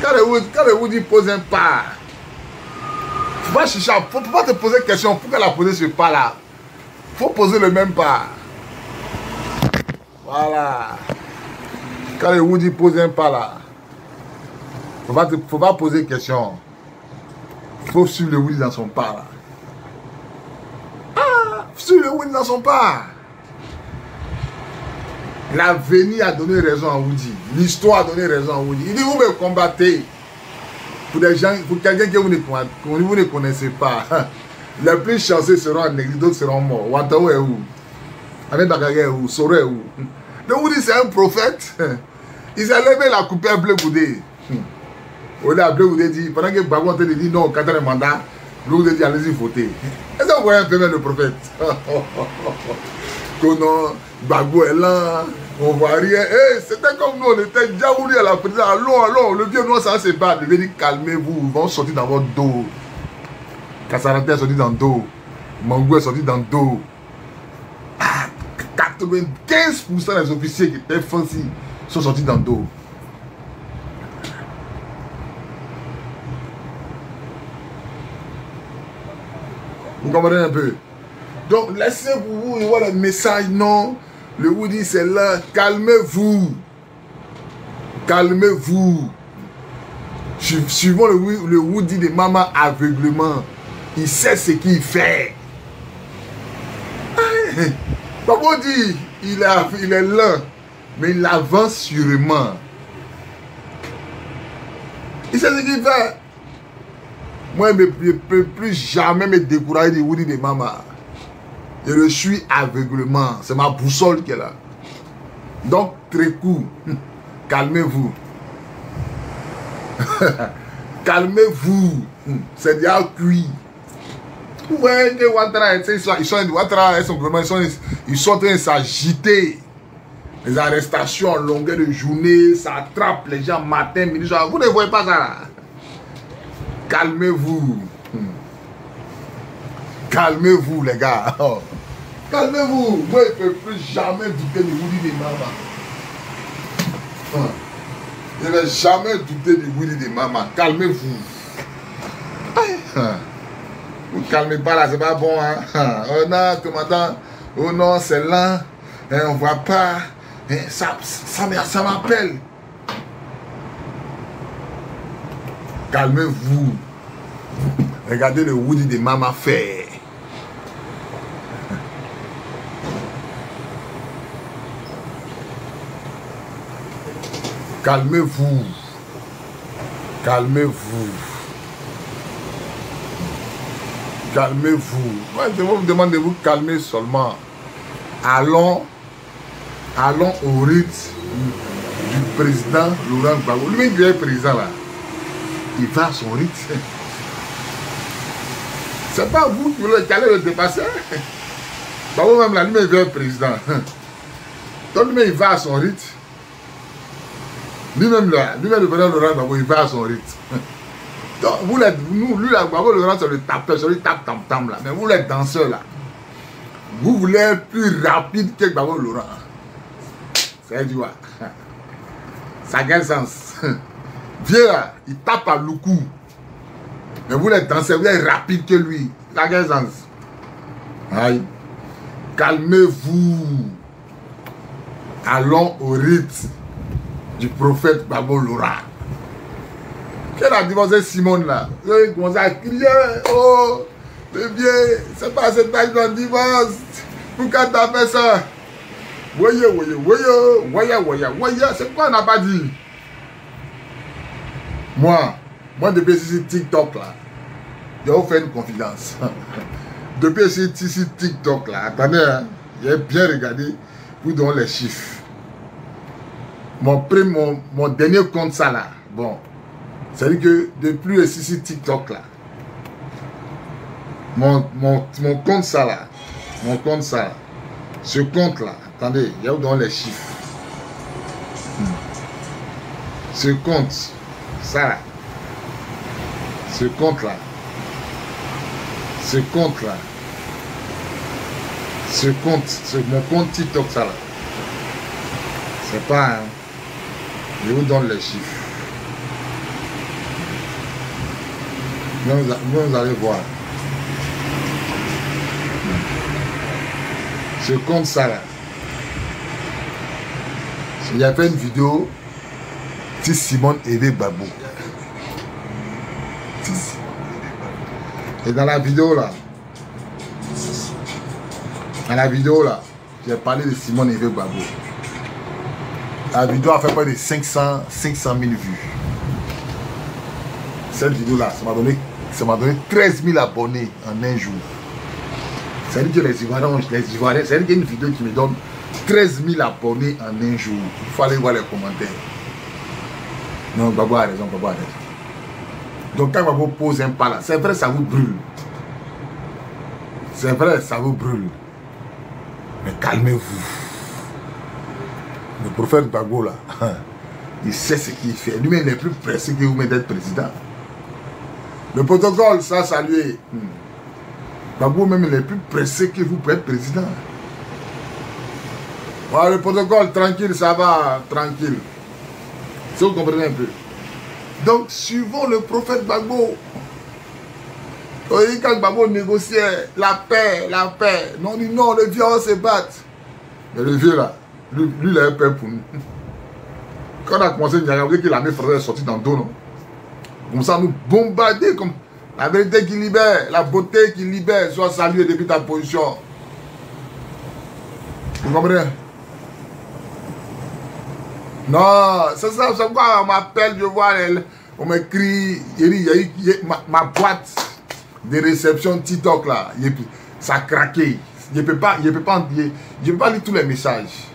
Quand le Woody pose un pas, faut pas chercher, faut pas te poser question pourquoi la poser ce pas là. Faut poser le même pas. Voilà. Quand le Woody pose un pas là, faut pas poser question. Faut suivre le Woody dans son pas là. Ah, suivre le Woody dans son pas. L'avenir a donné raison à Woody. L'histoire a donné raison à Woody. Il dit vous me combattez. Pour des gens, pour quelqu'un que vous ne connaissez pas. Les plus chanceux seront en exil, d'autres seront morts. Wataou est où? Avec Bakage est où? Soro est où? Donc Woody c'est un prophète. Il s'est levé, il a coupé un bleu goudé. Au lieu bleu goudé dit, pendant que Bagou te dit non, 4 mandats, bleu goudé dit allez-y voter. Est-ce que vous voyez un peu même le prophète? Que non, Bagou est là, on voit rien. Hey, c'était comme nous, on était déjà voulu à la présidence. Allons, le vieux noir ça se bat. Il veut dire calmez-vous, ils vont sortir dans votre dos. Kassaranté est sorti dans le dos. Mangou est sorti dans le dos. 95% des officiers qui étaient fancy sont sortis dans le dos. Vous comprenez un peu? Donc laissez pour vous voir le message, non. Le Woody c'est là, calmez-vous. Calmez-vous. Suivons le Woody de maman aveuglement. Il sait ce qu'il fait. Papa dit, il est lent, mais il avance sûrement. Il sait ce qu'il fait. Moi, je ne peux plus jamais me décourager du Woody de maman. Je le suis aveuglement. C'est ma boussole qui est là. Donc, très court. Calmez-vous. Calmez-vous. C'est déjà cuit. Ouais, que Ouattara, ils sont en train de s'agiter. Les arrestations en longueur de journée, ça attrape les gens matin, midi, soir. Vous ne voyez pas ça là? Calmez-vous. Calmez-vous, les gars. Calmez-vous. Moi, je ne peux plus jamais douter de Woody de maman. Je ne vais jamais douter de Woody de maman. Calmez-vous. Vous ne calmez pas là, c'est pas bon. Hein? Oh non, commandant. Oh non, c'est lent. On ne voit pas. Ça m'appelle. Calmez-vous. Regardez le Woody de maman faire. Calmez-vous. Calmez-vous. Calmez-vous. Moi, je vous demande de vous calmer seulement. Allons au rythme du président Laurent Gbagbo. Lui-même, il est président là. Il va à son rythme. C'est pas vous qui allez le dépasser. Gbagbo même là, lui-même, il est président. Donc lui-même, il va à son rythme. Lui-même là, lui-même le président Laurent Gbagbo, il va à son rythme. Donc, vous l'êtes, lui, là, Gbagbo Laurent, c'est le tapeur, c'est le tape-tam-tam là. Mais vous, les danseurs là, vous voulez être plus rapide que Gbagbo Laurent. C'est du quoi? Ça a quel sens? Viens là, il tape à Loukou. Mais vous, les danseurs, vous êtes rapide que lui. Ça a quel sens? Aïe. Calmez-vous. Allons au rythme du prophète Gbagbo Laurent. Quelle a divorcé Simone là? Il commence à crier. Oh, le vieux, c'est pas cette âge d'un divorce. Pourquoi t'as fait ça? Voyez, c'est quoi on n'a pas dit? Moi, depuis ici TikTok là, je vais vous faire une confidence. Depuis ici TikTok là, attendez, hein, j'ai bien regardé, vous donnez les chiffres. Mon dernier compte ça là, bon. C'est-à-dire que depuis ici TikTok là, mon compte ça là, ce compte là, attendez, il y a où dans les chiffres. Ce compte, ça là, ce compte là, mon compte TikTok ça là, c'est pas, hein, je vous donne les chiffres. Vous allez voir. Je compte ça là. Il y a fait une vidéo si Simone aidait Gbagbo. Et dans la vidéo là, j'ai parlé de Simone et Gbagbo. La vidéo a fait près de 500 000 vues. Cette vidéo là, ça m'a donné 13 000 abonnés en un jour. C'est-à-dire que les Ivoiriens, c'est-à-dire qu'il y a une vidéo qui me donne 13 000 abonnés en un jour. Il faut aller voir les commentaires. Non, Gbagbo a raison, Gbagbo a raison. Donc quand Gbagbo pose un pas là, c'est vrai, ça vous brûle. C'est vrai, ça vous brûle. Mais calmez-vous. Le prophète Gbagbo là, il sait ce qu'il fait. Lui-même, il est plus pressé que vous d'être président. Le protocole, ça a salué. Gbagbo même, il est plus pressé que vous pour être président. Voilà, le protocole, tranquille, ça va, tranquille. Si vous comprenez un peu. Donc, suivons le prophète Gbagbo. Quand Gbagbo négociait la paix. Non, dit non, le vieux, on se bat. Mais le vieux là, lui il a un peur pour nous. Quand on a commencé à regarder que l'armée française est sortie dans le dos, non? Comme ça, nous bombarder comme la vérité qui libère, la beauté qui libère, soit saluée depuis ta position. Vous comprenez? Non, c'est ça, c'est pourquoi on m'appelle, je vois, on m'écrit, il y a eu ma boîte de réception TikTok là, ça a craqué. Je ne peux pas lire tous les messages.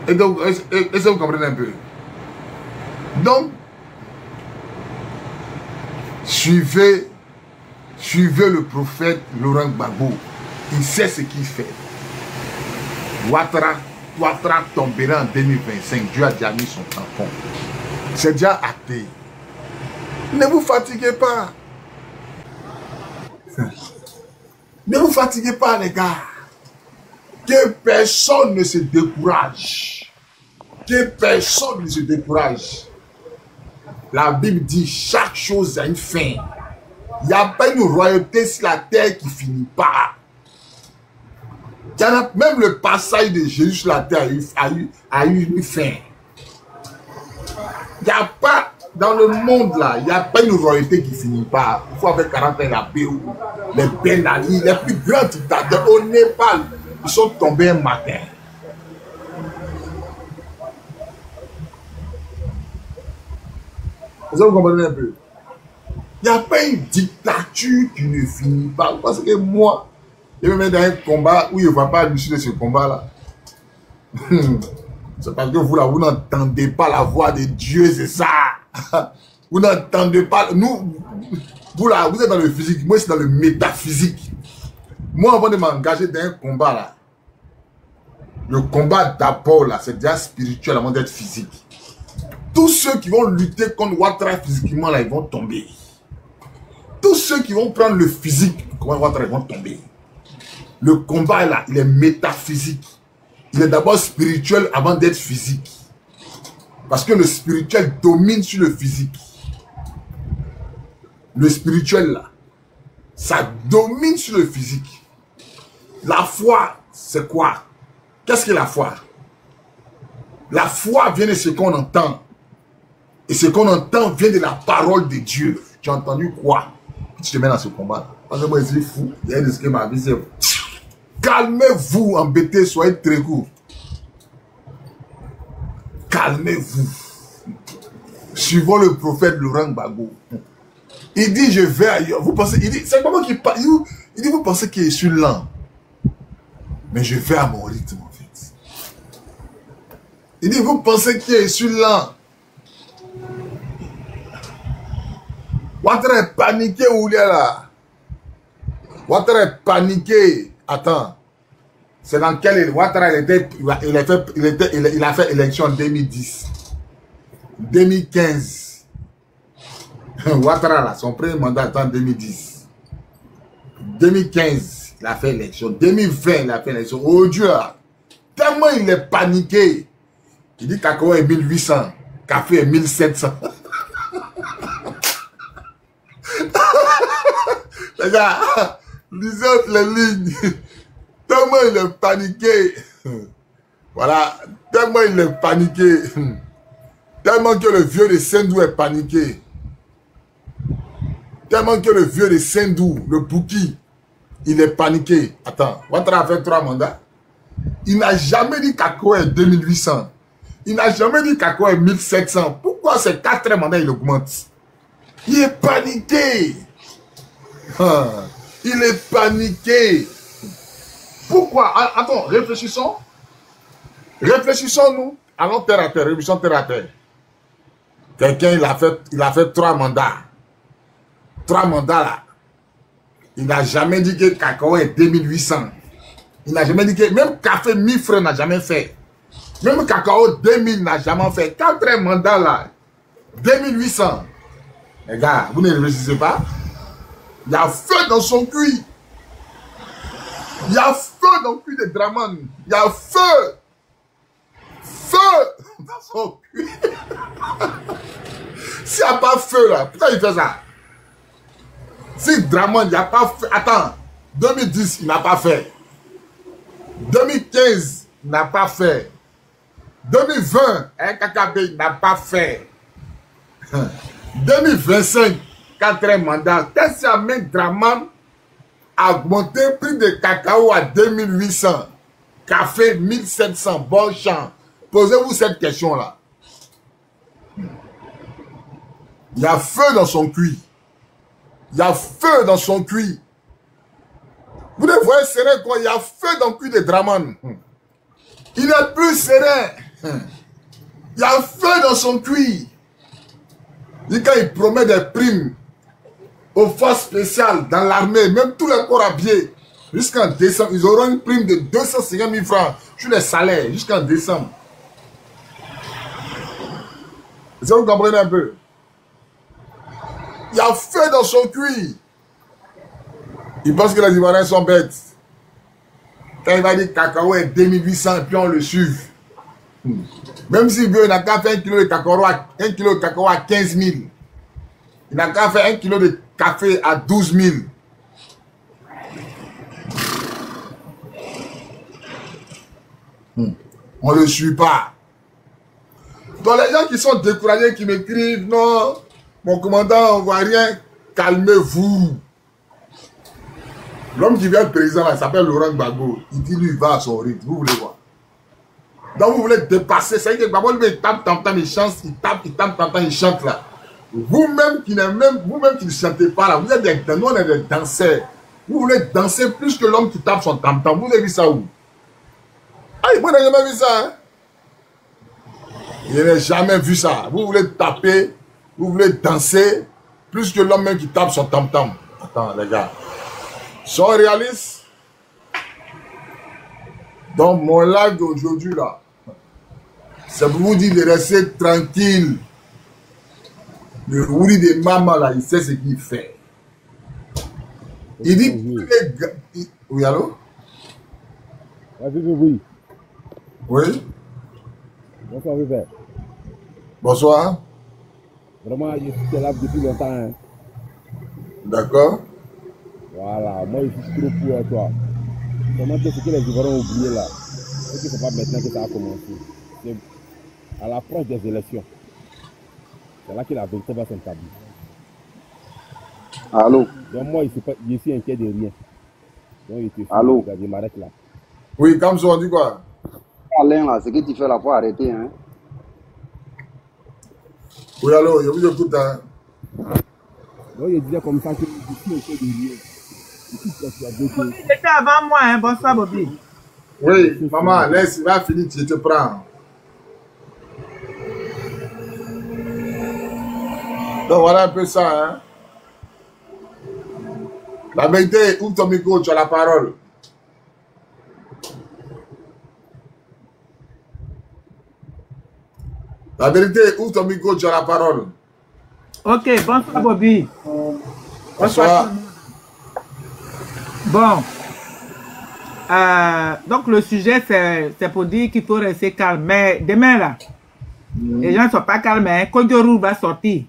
Et donc, est-ce que vous comprenez un peu? Donc, suivez le prophète Laurent Gbagbo. Il sait ce qu'il fait. Ouattara tombera en 2025. Dieu a déjà mis son tampon. C'est déjà acté. Ne vous fatiguez pas. Ne vous fatiguez pas, les gars. Que personne ne se décourage. Que personne ne se décourage. La Bible dit chaque chose a une fin. Il n'y a pas une royauté sur la terre qui finit pas. Même le passage de Jésus sur la terre a eu une fin. Il n'y a pas, dans le monde là, il n'y a pas une royauté qui finit pas. Il faut avec 40 ans la BO, les Ben Ali, les plus grands dictateurs au Népal, ils sont tombés un matin. Vous comprenez un peu? Il n'y a pas une dictature qui ne finit pas. Parce que moi, je me mets dans un combat où je ne vois pas l'issue de ce combat-là. C'est parce que vous là, vous n'entendez pas la voix de Dieu, c'est ça. Vous n'entendez pas. Nous, vous là, vous êtes dans le physique. Moi, je suis dans le métaphysique. Moi, avant de m'engager dans un combat là, le combat d'abord là, c'est déjà spirituel avant d'être physique. Tous ceux qui vont lutter contre Ouattara physiquement là, ils vont tomber. Tous ceux qui vont prendre le physique contre Ouattara, ils vont tomber. Le combat là, il est métaphysique. Il est d'abord spirituel avant d'être physique. Parce que le spirituel domine sur le physique. Le spirituel là, ça domine sur le physique. La foi, c'est quoi? Qu'est-ce que la foi? La foi vient de ce qu'on entend. Et ce qu'on entend vient de la parole de Dieu. Tu as entendu quoi? Tu te mets dans ce combat. Parce que moi, je suis fou. Il y a des qui m'a avisé. Calmez-vous, embêtez, soyez très court. Calmez-vous. Suivons le prophète Laurent Gbagbo. Il dit, je vais ailleurs. Vous pensez, il dit, c'est comment qu'il parle? Il dit, vous pensez qu'il est sur lent. Mais je vais à mon rythme, en fait. Il dit, vous pensez qu'il est sur lent. Ouattara est paniqué où il est là. Ouattara est paniqué. Attends. C'est dans quel Ouattara il a fait élection en 2010. 2015. Ouattara là, son premier mandat en 2010. 2015, il a fait élection. 2020, il a fait élection. Oh Dieu, tellement il est paniqué. Il dit cacao est 1800, café est 1700. Les gars, lisez les lignes. Tellement il est paniqué. Voilà, tellement il est paniqué. Tellement que le vieux de Sendou est paniqué. Tellement que le vieux de Sendou, le Bouki, il est paniqué. Attends, Ouattara a fait 3 mandats. Il n'a jamais dit Kako est 2800. Il n'a jamais dit Kako est 1700. Pourquoi ces 4 mandats, il augmente? Il est paniqué. Il est paniqué. Pourquoi? Attends, réfléchissons. Réfléchissons-nous. Allons terre à terre, réfléchissons terre à terre. Quelqu'un, il a fait 3 mandats. 3 mandats là. Il n'a jamais dit que Cacao est 2800. Il n'a jamais dit que... Même Café 1000 francs n'a jamais fait. Même Cacao 2000 n'a jamais fait. 4 mandats là. 2800. Les gars, vous ne réfléchissez pas? Il y a feu dans son cuit. Il y a feu dans le cuit de Draman. Il y a feu. Feu dans son cuit. S'il n'y a pas feu là, pourquoi il fait ça? Si Draman, il n'y a pas feu. Attends, 2010, il n'a pas fait. 2015, il n'a pas fait. 2020, KKB, il n'a pas fait. 2025, 4 mandats. Qu'est-ce qui amène Draman à augmenter le prix de cacao à 2800, café 1700, bon champ? Posez-vous cette question-là. Il y a feu dans son cuit. Il y a feu dans son cuit. Vous le voyez serein quoi? Il y a feu dans le cuit de Draman. Il n'est plus serein. Il y a feu dans son cuit. Et quand il promet des primes aux forces spéciales dans l'armée, même tous les corps habillés, jusqu'en décembre, ils auront une prime de 250 000 francs sur les salaires jusqu'en décembre. Est-ce que vous comprenez un peu? Il y a feu dans son cuit. Il pense que les Ivoiriens sont bêtes. Quand il va dire cacao est 2800 et puis on le suit. Même s'il veut, il n'a qu'à faire 1 kg de cacao à 15 000. Il n'a qu'à faire 1 kg de café à 12 000. On ne le suit pas. Donc les gens qui sont découragés, qui m'écrivent, non, mon commandant, on ne voit rien, calmez-vous. L'homme qui vient le président, là, s'appelle Laurent Gbagbo. Il dit, lui, il va à son rythme. Vous voulez voir? Donc vous voulez dépasser. Ça veut dire que Gbagbo, lui, il tape, il chante, il tape, il chante là. Vous-même qui ne chantez pas là, vous êtes des, nous, on est des danseurs. Vous voulez danser plus que l'homme qui tape son tam-tam. Vous avez vu ça où? Ah, moi, je n'ai jamais vu ça. Hein? Je n'ai jamais vu ça. Vous voulez taper, vous voulez danser plus que l'homme même qui tape son tam-tam. Attends, les gars. Soyons réalistes. Donc, mon live d'aujourd'hui, là, c'est pour vous dire de rester tranquille. Le Rouri de maman, là, il sait ce qu'il fait. Il dit... Oui, allô? Oui. Oui? Bonsoir, Rupert. Bonsoir. Vraiment, je suis là depuis longtemps. Hein. D'accord. Voilà, moi je suis trop pour toi. Comment que ce que les Ivoiriens ont oublié là, c'est que c'est pas maintenant que ça a commencé. C'est à l'approche des élections. C'est là que la vérité va s'établir. Allô? Donc moi, je suis inquiet de rien. Donc je te fais, allô? Je m'arrête là. Oui, comme ça, on dit quoi? Alain, là, ce que tu fais là, faut arrêter. Hein? Oui, allô, je vous écoute. Hein? Donc je disais comme ça que je suis inquiet de rien. C'était avant moi, hein. Bonsoir, Bobby. Oui, maman, laisse, il va finir, tu te prends. Donc voilà un peu ça, hein. La vérité, ouvre ton micro, tu as la parole. La vérité, ouvre ton micro, tu as la parole. Ok, bonsoir, Bobby. Bonsoir. Bon, donc le sujet c'est pour dire qu'il faut rester calme. Mais demain là, les gens ne sont pas calmes. Hein. Kodjorou va sortir.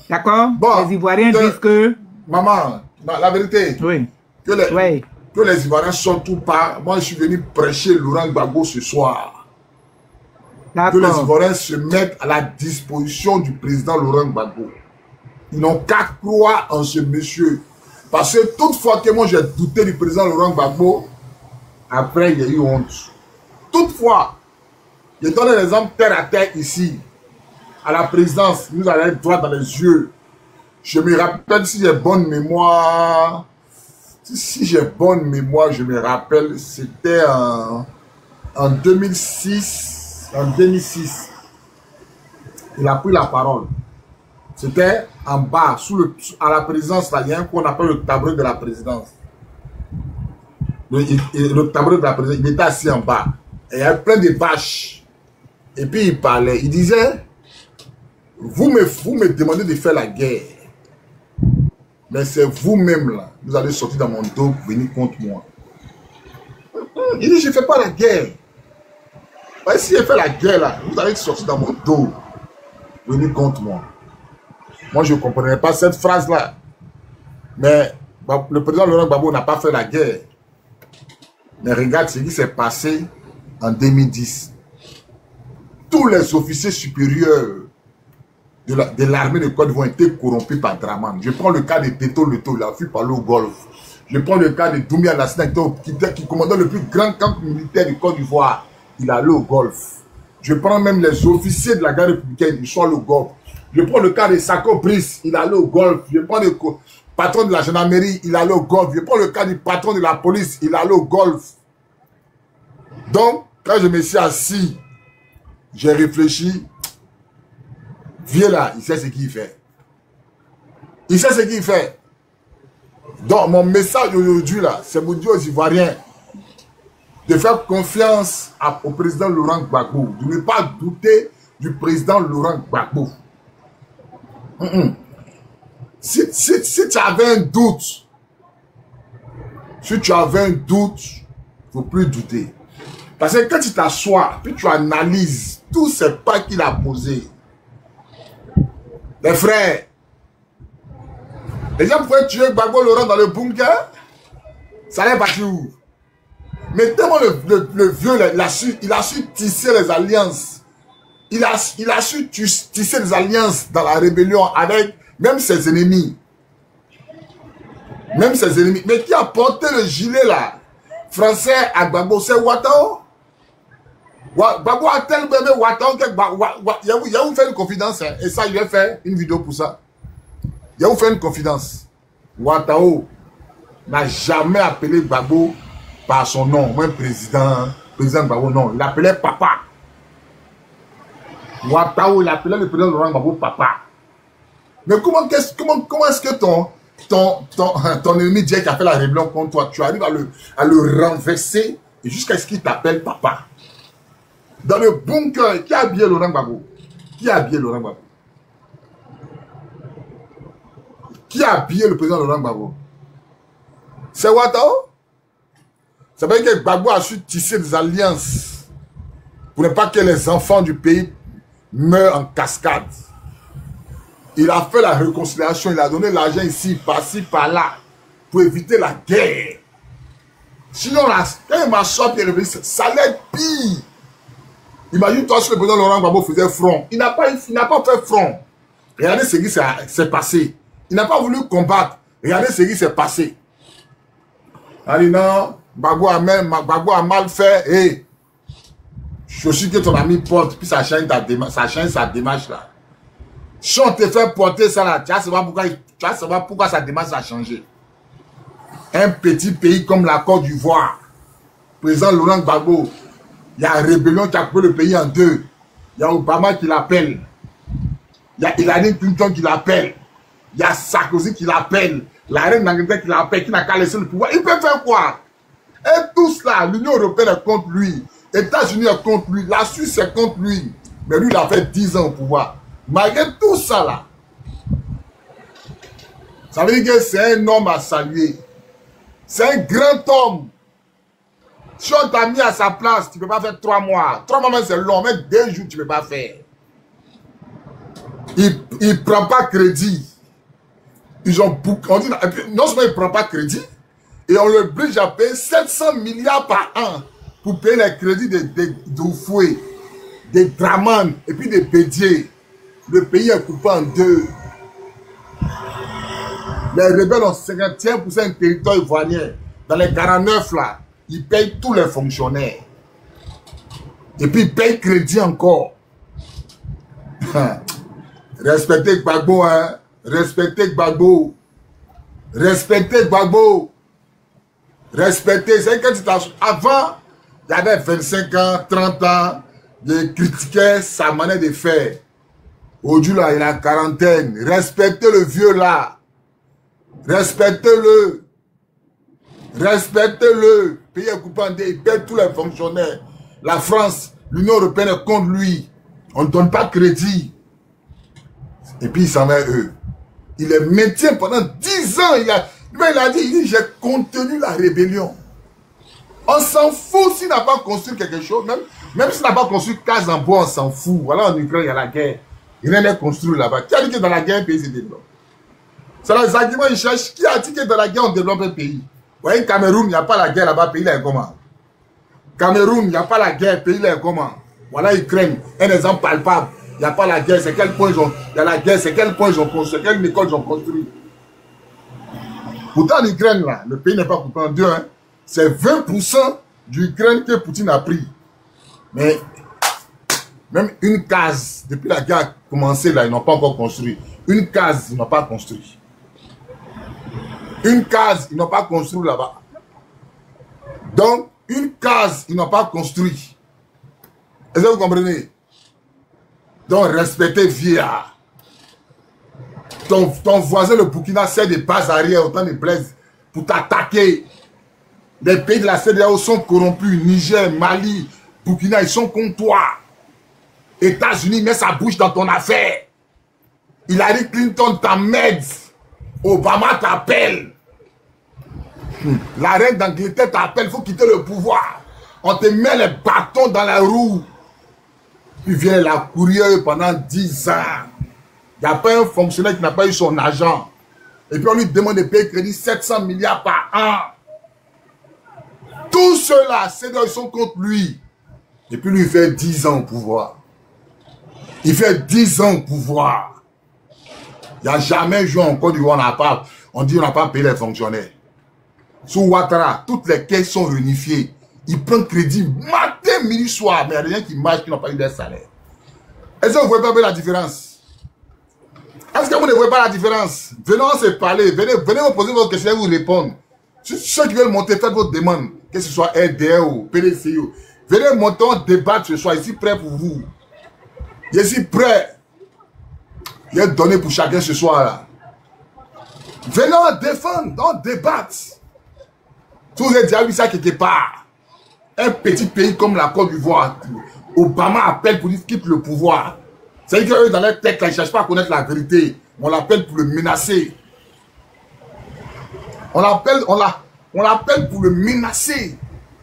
D'accord? Bon, les Ivoiriens disent que... Maman, Non, la vérité, Oui. que les, Oui. que les Ivoiriens sortent ou pas, moi je suis venu prêcher Laurent Gbagbo ce soir. Que les D'accord. Ivoiriens se mettent à la disposition du président Laurent Gbagbo. Ils n'ont qu'à croire en ce monsieur. Parce que toutefois que moi j'ai douté du président Laurent Gbagbo, après il y a eu honte. Toutefois, je donne l'exemple terre à terre ici. À la présidence, nous allons droit dans les yeux. Je me rappelle, si j'ai bonne mémoire, si j'ai bonne mémoire, je me rappelle, c'était en 2006. En 2006, il a pris la parole. C'était en bas, à la présidence, là, il y a un qu'on appelle le tableau de la présidence. Le tableau de la présidence, il était assis en bas. Et il y avait plein de vaches. Et puis il parlait, il disait, vous me demandez de faire la guerre. Mais c'est vous-même là, vous allez sortir dans mon dos pour venir contre moi. Il dit, je ne fais pas la guerre. Ouais, si je fais la guerre là, vous allez sortir dans mon dos, venir contre moi. Moi, je ne comprenais pas cette phrase-là. Mais le président Laurent Gbagbo n'a pas fait la guerre. Mais regarde ce qui s'est passé en 2010. Tous les officiers supérieurs de l'armée de Côte d'Ivoire ont été corrompus par Draman. Je prends le cas de Teto Leto, il a fui parler au golf. Je prends le cas de Doumbia Lassina, qui commandait le plus grand camp militaire du Côte d'Ivoire. Il allait au golf. Je prends même les officiers de la garde républicaine, ils sont allés au golf. Je prends le cas de Sako Brice, il allait au golf. Je prends le patron de la gendarmerie, il allait au golf. Je prends le cas du patron de la police, il allait au golf. Donc, quand je me suis assis, j'ai réfléchi. Viens là, il sait ce qu'il fait. Il sait ce qu'il fait. Donc, mon message aujourd'hui là, c'est pour dire aux Ivoiriens de faire confiance au président Laurent Gbagbo, de ne pas douter du président Laurent Gbagbo. Si tu avais un doute, il ne faut plus douter. Parce que quand tu t'assois, puis tu analyses tous ces pas qu'il a posés, les frères, les gens pouvaient tuer Gbagbo Laurent dans le bunker, ça allait partir où? Mais tellement le vieux, il a su tisser les alliances. Il a su tisser des alliances dans la rébellion avec même ses ennemis. Même ses ennemis. Mais qui a porté le gilet là, français à Gbagbo, c'est Ouattao. Gbagbo a tellement aimé Ouattao que il y a vous fait une confidence. Hein, et ça, je vais faire une vidéo pour ça. Il y a vous fait une confidence. Ouattao n'a jamais appelé Gbagbo par son nom, même président Gbagbo, non, il l'appelait papa. Ouattao, il appelait le président Laurent Gbagbo papa. Mais comment est-ce que ton ennemi dit qu'il a fait la rébellion contre toi, tu arrives à le renverser jusqu'à ce qu'il t'appelle papa? Dans le bunker, qui a habillé Laurent Gbagbo? Qui a habillé Laurent Gbagbo? Qui a habillé le président Laurent Gbagbo? C'est Ouattao? Ça veut dire que Gbagbo a su tisser des alliances pour ne pas que les enfants du pays meurent en cascade. Il a fait la réconciliation, il a donné l'argent ici, par-ci, par-là, pour éviter la guerre. Sinon, quand il m'a sorti, ça allait être pire. Imagine-toi si le président Laurent Gbagbo faisait front. Il n'a pas fait front. Regardez ce qui s'est passé. Il n'a pas voulu combattre. Regardez ce qui s'est passé. Allez, non. Gbagbo a mal fait, et je suis que ton ami porte, puis ça change sa démarche là. Si on te fait porter ça là, tu vas savoir pourquoi sa démarche a changé. Un petit pays comme la Côte d'Ivoire, président Laurent Gbagbo, il y a une rébellion qui a coupé le pays en deux. Il y a Obama qui l'appelle. Il y a Hillary Clinton qui l'appelle. Il y a Sarkozy qui l'appelle. La reine d'Angleterre qui l'appelle, qui n'a qu'à laisser le pouvoir. Il peut faire quoi? Et tout cela, l'Union européenne est contre lui. Les États-Unis est contre lui. La Suisse est contre lui. Mais lui, il a fait 10 ans au pouvoir. Malgré tout ça là, ça veut dire que c'est un homme à saluer. C'est un grand homme. Si on t'a mis à sa place, tu ne peux pas faire 3 mois. 3 mois même c'est long, mais 2 jours tu ne peux pas faire. Il ne prend pas crédit. Ils ont bouclé. On dit, non seulement il ne prend pas crédit, et on l'oblige à payer 700 milliards par an pour payer les crédits des Doufoué, des Draman et puis des Bédier. Le pays est coupé en deux. Les rebelles ont 51% du territoire ivoirien. Dans les 49 là, ils payent tous les fonctionnaires. Et puis ils payent crédit encore. Respectez Gbagbo, hein. Respectez Gbagbo. Respectez Gbagbo. Respectez. C'est que avant, il y avait 25 ans, 30 ans, je critiquais sa manière de faire. Aujourd'hui, là, il a 40. Respectez le vieux là. Respectez-le. Respectez-le. Pays est coupé en deux, il paie tous les fonctionnaires. La France, l'Union européenne est contre lui. On ne donne pas de crédit. Et puis il s'en va eux. Il les maintient pendant 10 ans. Il a dit, j'ai contenu la rébellion. On s'en fout s'il n'a pas construit quelque chose. Même s'il n'a pas construit case en bois, on s'en fout. Voilà, en Ukraine, il y a la guerre. Il rien n'est construit là-bas. Qui a dit que dans la guerre, un pays se développe? C'est les arguments qu'ils cherchent. Qui a dit que dans la guerre, on développe un pays? Vous voyez, Cameroun, il n'y a pas la guerre là-bas, pays là est comment? Cameroun, il n'y a pas la guerre, pays là est comment? Voilà, Ukraine, un exemple palpable. Il n'y a pas la guerre, c'est quel point ils ont... Il y a la guerre, c'est quel point ils ont construit, quelle école ils ont construit. Pourtant, l'Ukraine, là, le pays n'est pas coupé en deux. Hein. C'est 20% d'Ukraine que Poutine a pris. Mais même une case, depuis la guerre a commencé, là, ils n'ont pas encore construit. Une case, ils n'ont pas construit. Une case, ils n'ont pas construit là-bas. Donc, une case, ils n'ont pas construit. Est-ce que vous comprenez? Donc, respectez vieillard. Ton voisin, le Burkina, sert des bases arrière autant de Blaise pour t'attaquer. Les pays de la CEDEAO sont corrompus. Niger, Mali, Burkina, ils sont contre toi. États-Unis met sa bouche dans ton affaire. Hillary Clinton t'emmène. Obama t'appelle. La reine d'Angleterre t'appelle. Il faut quitter le pouvoir. On te met les bâtons dans la roue. Puis vient la courrier pendant 10 ans. Il n'y a pas un fonctionnaire qui n'a pas eu son argent. Et puis on lui demande de payer crédit 700 milliards par an. Tous ceux-là, ils sont contre lui. Et puis lui, il fait 10 ans au pouvoir. Il fait 10 ans au pouvoir. Il n'y a jamais joué en Côte d'Ivoire, on dit on n'a pas payé les fonctionnaires. Sous Ouattara, toutes les caisses sont réunifiées. Ils prennent crédit matin, midi, soir. Mais il y a des gens qui marchent qui n'ont pas eu de salaire. Est-ce que vous ne voyez pas la différence? Est-ce que vous ne voyez pas la différence? Venez, on se parler. Venez me poser votre question et vous répondre. Ceux qui veulent monter, faites votre demande. Que ce soit RDR ou PDCI. Venez monter, on débattre ce soir. Je suis prêt pour vous. Je suis prêt. Il y a donné pour chacun ce soir là. Venez, on défendre, on débattre. Si vous avez déjà vu ça quelque part, un petit pays comme la Côte d'Ivoire, Obama appelle pour dire quitte le pouvoir. C'est-à-dire qu'eux, dans leur tête, ils ne cherchent pas à connaître la vérité. On l'appelle pour le menacer. On l'appelle pour le menacer.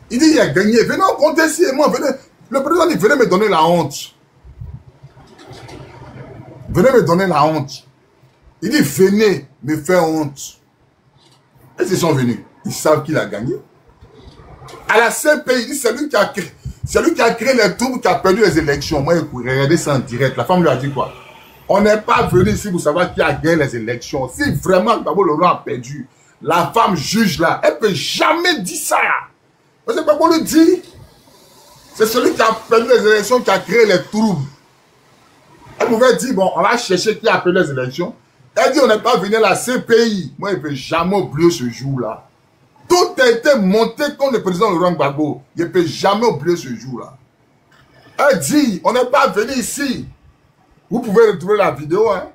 Il dit, il a gagné. Venez en compter si et moi. Venez. Le président dit, venez me donner la honte. Venez me donner la honte. Il dit, venez me faire honte. Et ils sont venus. Ils savent qu'il a gagné. À la CPI, il dit, c'est lui qui a créé les troubles, qui a perdu les élections. Moi, regardez ça en direct. La femme lui a dit quoi? On n'est pas venu ici pour savoir qui a gagné les élections. Si vraiment Gbagbo Laurent a perdu, la femme juge là, elle ne peut jamais dire ça. Parce que Gbagbo lui dit, c'est celui qui a perdu les élections qui a créé les troubles. Elle pouvait dire, bon, on va chercher qui a perdu les élections. Elle dit, on n'est pas venu à la CPI. Moi, je ne peux jamais oublier ce jour-là. Tout a été monté contre le président Laurent Gbagbo. Je ne peux jamais oublier ce jour-là. Elle dit, on n'est pas venu ici. Vous pouvez retrouver la vidéo. Hein?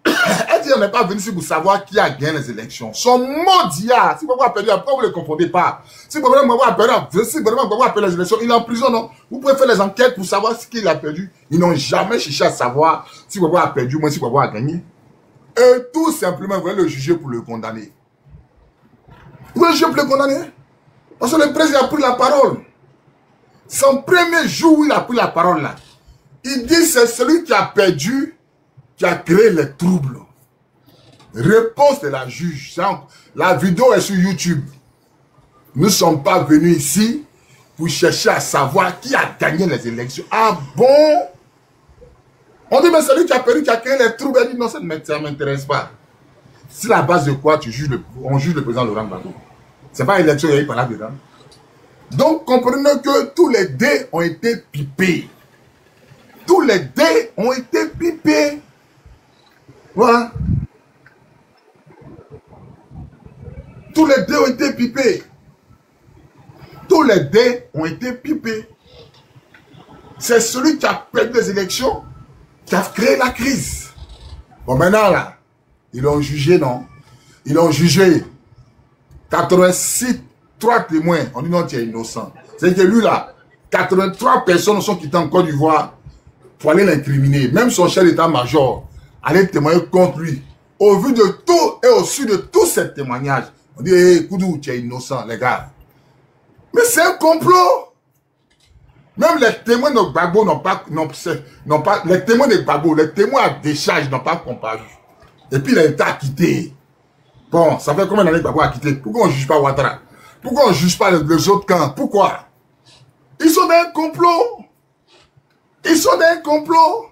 Elle dit, on n'est pas venu ici pour savoir qui a gagné les élections. Son mot d'hier, si Gbagbo a perdu, pourquoi vous ne le confondez pas? Si Gbagbo a perdu les élections, il est en prison, non? Vous pouvez faire les enquêtes pour savoir ce qu'il a perdu. Ils n'ont jamais cherché à savoir si Gbagbo a perdu, ou si Gbagbo a gagné. Et tout simplement, vous voulez le juger pour le condamner. Vous voulez le juger pour le condamner? Parce que le président a pris la parole. Son premier jour où il a pris la parole là, il dit c'est celui qui a perdu, qui a créé les troubles. Réponse de la juge. La vidéo est sur YouTube. Nous ne sommes pas venus ici pour chercher à savoir qui a gagné les élections. Ah bon? On dit, mais celui qui a perdu, qui a créé les troubles. Elle dit, non, ça ne m'intéresse pas. Si la base de quoi on juge le président Laurent Gbagbo. Ce n'est pas l'élection, il y a eu par là-dedans. Donc, comprenez que tous les dés ont été pipés. Tous les dés ont été pipés. Voilà. Tous les dés ont été pipés. Tous les dés ont été pipés. C'est celui qui a perdu les élections qui a créé la crise. Bon, maintenant, là, ils l'ont jugé, non? Ils l'ont jugé. 86, 3 témoins. On dit non, tu es innocent. C'est que lui, là, 83 personnes sont quittées en Côte d'Ivoire pour aller l'incriminer. Même son chef d'état-major allait témoigner contre lui. Au vu de tout et au su de tous ces témoignages, on dit, hey, Koudou, tu es innocent, les gars. Mais c'est un complot. Même les témoins de Gbagbo n'ont pas, les témoins de Gbagbo, les témoins à décharge n'ont pas comparu. Et puis il a été acquitté. Bon, ça fait combien d'années que Gbagbo a acquitté? Pourquoi on ne juge pas Ouattara? Pourquoi on ne juge pas les autres camps? Pourquoi? Ils sont dans un complot. Ils sont dans un complot.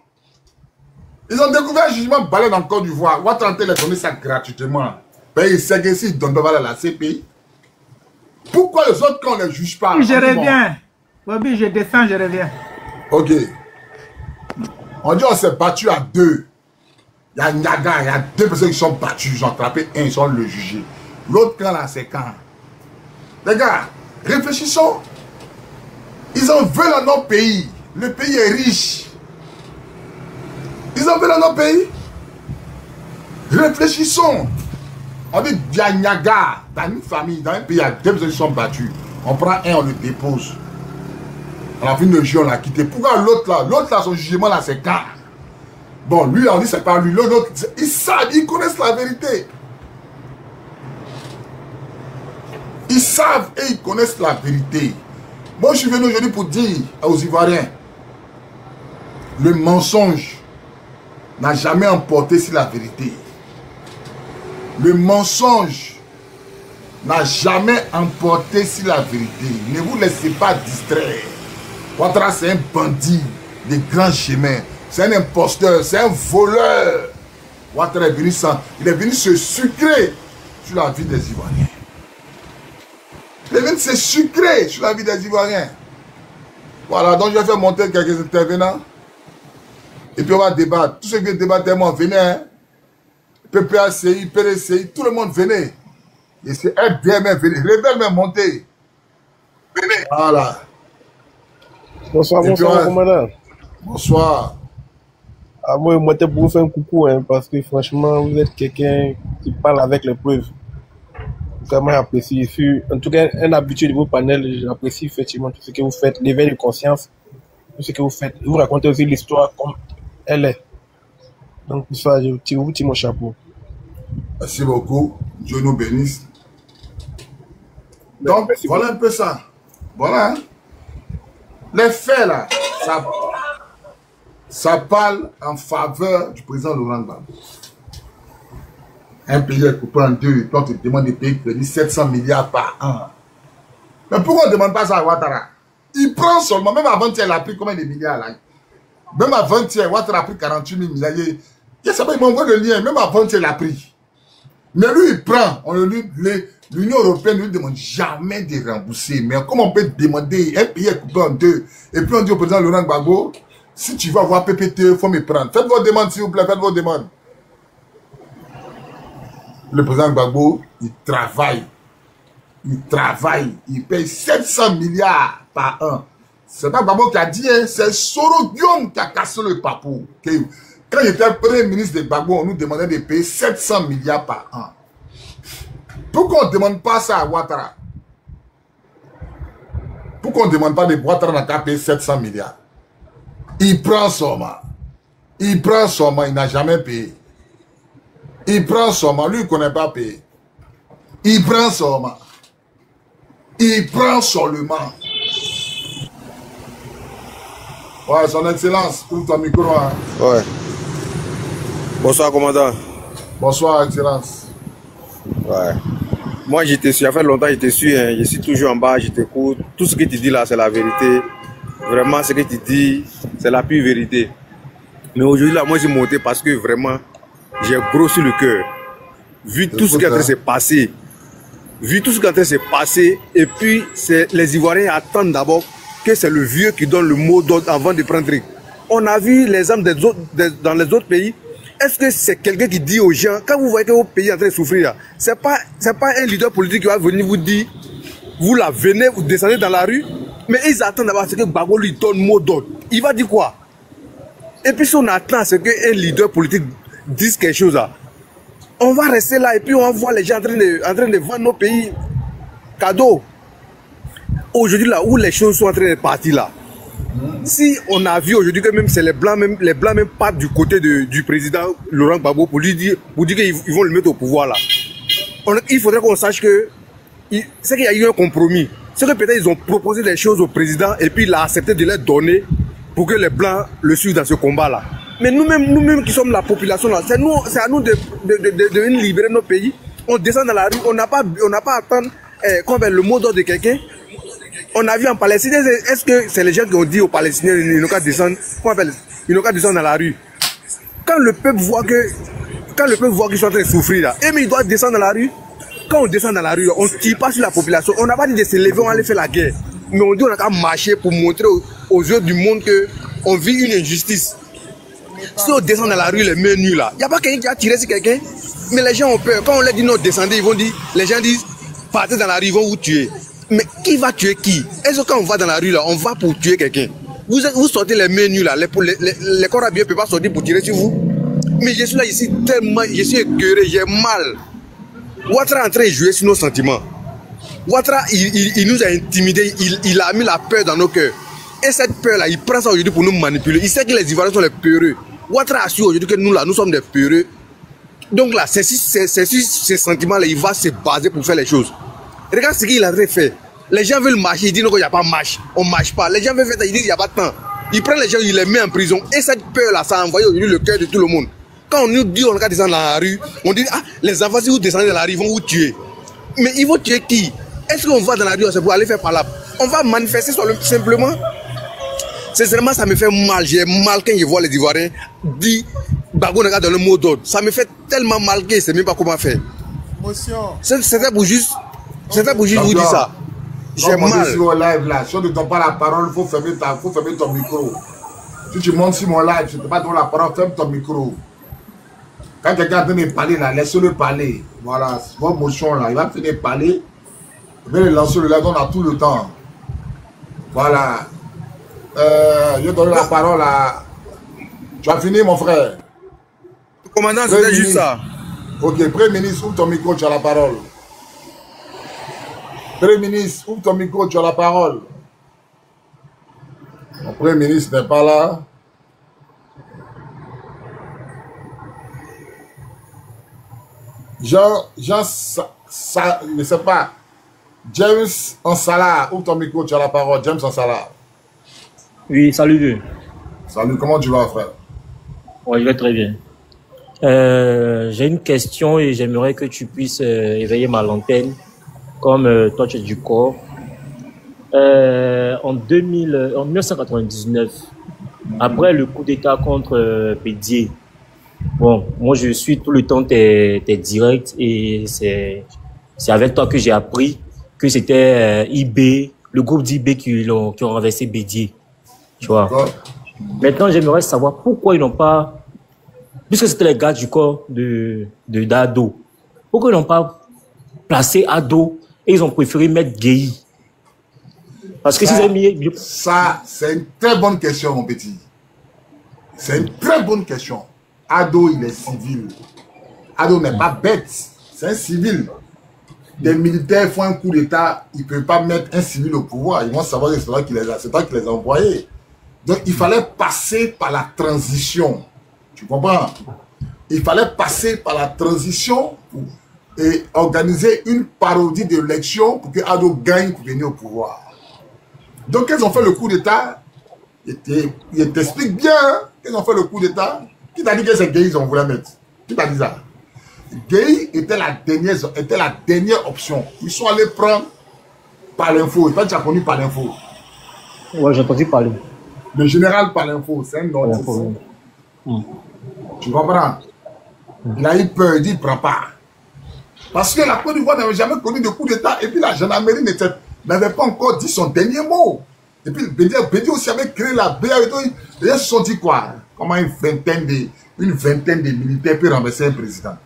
Ils ont découvert un jugement balai dans le Côte d'Ivoire. Ouattara les donné ça gratuitement. Ben, il sait que s'ils donnent pas la CPI. Pourquoi les autres camps ne les jugent pas? Je reviens. Bobby, je descends, je reviens. Ok. On dit on s'est battu à 2. Il y a Niaga, il y a 2 personnes qui sont battues. Ils ont attrapé un, ils sont le jugé. L'autre camp là, c'est quand? Les gars, réfléchissons. Ils en veulent dans notre pays. Le pays est riche. Ils en veulent dans notre pays. Réfléchissons. On dit il y a Niaga. Dans une famille, dans un pays, il y a 2 personnes qui sont battues. On prend un, on le dépose. À la fin de juin, on l'a quitté. Pourquoi l'autre là, son jugement là, c'est quand? Bon, lui, on dit c'est pas lui. L'autre, ils savent, ils connaissent la vérité. Ils savent et ils connaissent la vérité. Moi, je suis venu aujourd'hui pour dire aux Ivoiriens, le mensonge n'a jamais emporté sur la vérité. Le mensonge n'a jamais emporté sur la vérité. Ne vous laissez pas distraire. Ouattara, c'est un bandit de grands chemins. C'est un imposteur, c'est un voleur. Ouattara est venu il est venu se sucrer sur la vie des Ivoiriens. Il est venu se sucrer sur la vie des Ivoiriens. Voilà, donc je vais faire monter quelques intervenants. Et puis on va débattre. Tous ceux qui veulent débattre, venez. Hein? PPACI, PDCI, tout le monde venez. Et c'est FDM, venez. Rebelle, même montez. Venez. Voilà. Bonsoir, bonsoir, commandant. Bonsoir. Ah, moi, je pour vous faire un coucou, hein, parce que franchement, vous êtes quelqu'un qui parle avec les preuves. Vraiment, j'apprécie. En tout cas, un habitué de vos panels, j'apprécie effectivement tout ce que vous faites, l'éveil de conscience, tout ce que vous faites. Vous racontez aussi l'histoire comme elle est. Donc, pour ça, je vous tire mon chapeau. Merci beaucoup. Dieu nous bénisse. Donc, voilà un peu ça. Voilà. Hein? Les faits, là, ça parle en faveur du président Laurent Gbagbo. Un pays est coupé en 2 et quand on te demande des pays qui produisent 700 milliards par an. Mais pourquoi on ne demande pas ça à Ouattara? Il prend seulement, même avant-hier, il a pris combien de milliards là? Même avant-hier, Ouattara a pris 48 000 milliards. Il m'envoie le lien, même avant-hier, il a pris. Mais lui, il prend. L'Union européenne ne lui demande jamais de rembourser. Mais comment on peut demander, un pays est coupé en 2, et puis on dit au président Laurent Gbagbo, si tu vas voir PPT, il faut me prendre. Faites vos demandes, s'il vous plaît, faites vos demandes. Le président Gbagbo, il travaille, il paye 700 milliards par an. C'est pas Gbagbo qui a dit, hein, c'est Soro Guillaume qui a cassé le papou. Quand il était premier ministre de Gbagbo, on nous demandait de payer 700 milliards par an. Pourquoi on ne demande pas ça à Ouattara? Pourquoi on ne demande pas de Ouattara n'a qu'à payer 700 milliards? Il prend seulement. Il prend seulement, il n'a jamais payé. Il prend seulement, lui il ne connaît pas payer. Il prend seulement. Il prend seulement. Ouais, son excellence, ouvre ton micro. Hein. Ouais. Bonsoir, commandant. Bonsoir, Excellence. Ouais. Moi, j'étais sûr, ça fait longtemps que j'étais sûr, hein. Je suis toujours en bas, je t'écoute. Tout ce que tu dis là, c'est la vérité. Vraiment, ce que tu dis, c'est la pure vérité. Mais aujourd'hui, là, moi, j'ai monté parce que vraiment, j'ai grossi le cœur. Vu tout ce qui est en train de se passer. Vu tout ce qui est en train de se passer. Et puis, les Ivoiriens attendent d'abord que c'est le vieux qui donne le mot d'ordre avant de prendre truc. On a vu les hommes dans les autres pays. Est-ce que c'est quelqu'un qui dit aux gens, quand vous voyez que votre pays est en train de souffrir, c'est pas un leader politique qui va venir vous dire, vous la venez, vous descendez dans la rue, mais ils attendent d'abord ce que Gbagbo lui donne mot d'ordre. Il va dire quoi? Et puis si on attend ce qu'un leader politique dise quelque chose là, on va rester là et puis on va voir les gens en train de vendre nos pays cadeaux. Aujourd'hui là où les choses sont en train de partir là, si on a vu aujourd'hui que même c'est les blancs même pas du côté du président Laurent Gbagbo pour dire qu'ils vont le mettre au pouvoir là. Il faudrait qu'on sache que c'est qu'il y a eu un compromis. C'est que peut-être ils ont proposé des choses au président et puis il a accepté de les donner pour que les blancs le suivent dans ce combat là. Mais nous-mêmes qui sommes la population là, c'est à nous de venir libérer nos pays. On descend dans la rue, on n'a pas à attendre le mot d'ordre de quelqu'un. On a vu en Palestine, est-ce que c'est les gens qui ont dit aux Palestiniens ils n'ont qu'à descendre, ils n'ont qu'à descendre dans la rue. Quand le peuple voit qu'ils sont en train de souffrir là, et mais ils doivent descendre dans la rue. Quand on descend dans la rue, on ne tire pas sur la population. On n'a pas dit de se lever, on va aller faire la guerre. Mais on dit on a qu'à marcher pour montrer aux yeux du monde qu'on vit une injustice. Si on descend dans la rue les mains nues là, il n'y a pas quelqu'un qui a tiré sur quelqu'un. Mais les gens ont peur. Quand on leur dit non, descendez, les gens disent partez dans la rue, ils vont vous tuer. Mais qui va tuer qui? Est-ce que quand on va dans la rue là, on va pour tuer quelqu'un? Vous sortez les mains nues là, les corps habillés ne peuvent pas sortir pour tirer sur vous. Mais je suis là ici tellement, je suis écœuré, j'ai mal. Ouattara est en train de jouer sur nos sentiments. Ouattara, il nous a intimidés, il a mis la peur dans nos cœurs. Et cette peur là, il prend ça aujourd'hui pour nous manipuler. Il sait que les Ivoiriens sont les peureux. Ouattara a su aujourd'hui que nous là, nous sommes des peureux. Donc là, c'est ces sentiments là, il va se baser pour faire les choses. Regarde ce qu'il a fait. Les gens veulent marcher, ils disent qu'il n'y a pas de marche. On ne marche pas. Les gens veulent faire ça, ils disent qu'il n'y a pas de temps. Ils prennent les gens, ils les mettent en prison. Et cette peur-là, ça a envoyé aujourd'hui le cœur de tout le monde. Quand on nous dit on va descendre dans la rue, on dit ah, les enfants, si vous descendez dans la rue, ils vont vous tuer. Mais ils vont tuer qui? Est-ce qu'on va dans la rue, c'est pour aller faire par là? On va manifester simplement. Sincèrement, ça me fait mal. J'ai mal quand je vois les Ivoiriens dire Gbagbo n'a qu'à donner le mot d'ordre. Ça me fait tellement mal que je ne sais même pas comment faire. C'était pour juste. C'était pour juste vous dire ça. J'ai mal. Sur mon live là, si on ne donne pas la parole, il faut fermer ton micro. Si tu montes sur mon live, je ne te pas donner la parole, ferme ton micro. Quand quelqu'un est en train de parler là, laisse-le parler. Voilà, votre motion là, il va finir de parler. Je vais le lancer le live, on a tout le temps. Voilà. Je donne la parole à. Tu as fini mon frère. Commandant, c'était juste ça. Ok, Premier ministre, ouvre ton micro, tu as la parole. Premier ministre, ouvre ton micro, tu as la parole. Mon Premier ministre n'est pas là. Je ne sais pas. James Ansala, ouvre ton micro, tu as la parole. James Ansala. Oui, salut vieux. Salut, comment tu vas, frère? Ouais, je vais très bien. J'ai une question et j'aimerais que tu puisses éveiller ma lanterne. Comme toi, tu es du corps. En 1999, après le coup d'État contre Bédié, bon, moi je suis tout le temps tes directs et c'est avec toi que j'ai appris que c'était IB, le groupe d'IB qui ont renversé Bédié. Tu vois. Maintenant, j'aimerais savoir pourquoi ils n'ont pas, puisque c'était les gars du corps d'Ado, pourquoi ils n'ont pas placé Ado et ils ont préféré mettre Gueye. Parce que ça, c'est une très bonne question, mon petit. C'est une très bonne question. Ado, il est civil. Ado n'est pas bête. C'est un civil. Des militaires font un coup d'État, ils ne peuvent pas mettre un civil au pouvoir. Ils vont savoir que c'est toi qui les a envoyés. Donc, il fallait passer par la transition. Tu comprends? Il fallait passer par la transition et organiser une parodie d'élection pour que Ado gagne pour venir au pouvoir. Donc, quand ils ont fait le coup d'État, ils t'expliquent bien qu'ils ont fait le coup d'État. Qui t'a dit que c'est gay, ils ont voulu mettre? Qui t'a dit ça? Gueye était la dernière option. Ils sont allés prendre Palinfo. Tu as connu Palinfo? Ouais, j'ai entendu parler. Le général Palinfo, c'est un nordiste. Tu comprends? Il a eu peur, il dit il ne prend pas. Parce que la Côte d'Ivoire n'avait jamais connu de coup d'État. Et puis la gendarmerie n'avait pas encore dit son dernier mot. Et puis Bédié aussi avait créé la BA. Les gens se sont dit quoi? Comment une vingtaine de militaires peuvent renverser un président?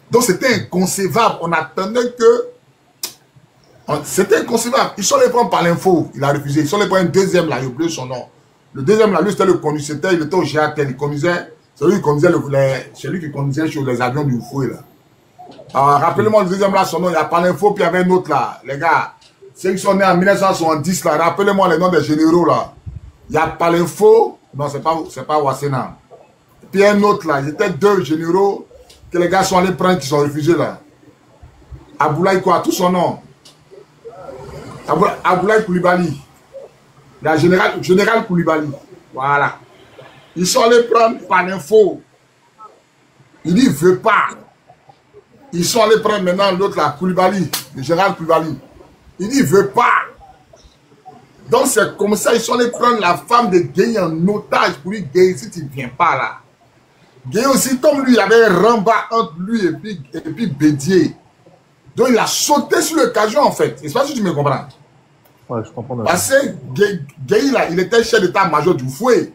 Donc c'était inconcevable. On attendait que... C'était inconcevable. Ils sont allés prendre Palinfo. Il a refusé. Ils sont allés prendre un deuxième là. Il a oublié son nom. Le deuxième là, lui c'était le conducteur. Il était au GATL. Il conduisait... C'est lui qui conduisait sur les avions du fouet là. Rappelez-moi le deuxième là, son nom, il y a Palinfo, puis il y avait un autre là. Les gars, ceux qui sont nés en 1970 là, rappelez-moi les noms des généraux là. Il y a Palinfo, non, c'est pas Wasena. Puis il y a un autre là, il y était deux généraux que les gars sont allés prendre qui sont refusés là. Aboulaye quoi, tout son nom. Aboulaye Koulibaly. Il y a général Koulibaly. Voilà. Ils sont allés prendre Palinfo. Il dit, il ne veut pas. Ils sont allés prendre maintenant l'autre là, Koulibaly, le général Koulibaly. Il dit, il ne veut pas. Donc c'est comme ça, ils sont allés prendre la femme de Gueye en otage pour lui, Gueye, si tu ne viens pas là. Gueye aussi, comme lui, il avait un rembat entre lui et puis Bédié. Donc il a sauté sur l'occasion en fait. Je ne sais pas si tu me comprends. Ouais, je comprends. Parce que Gueye là, il était chef d'état-major du fouet.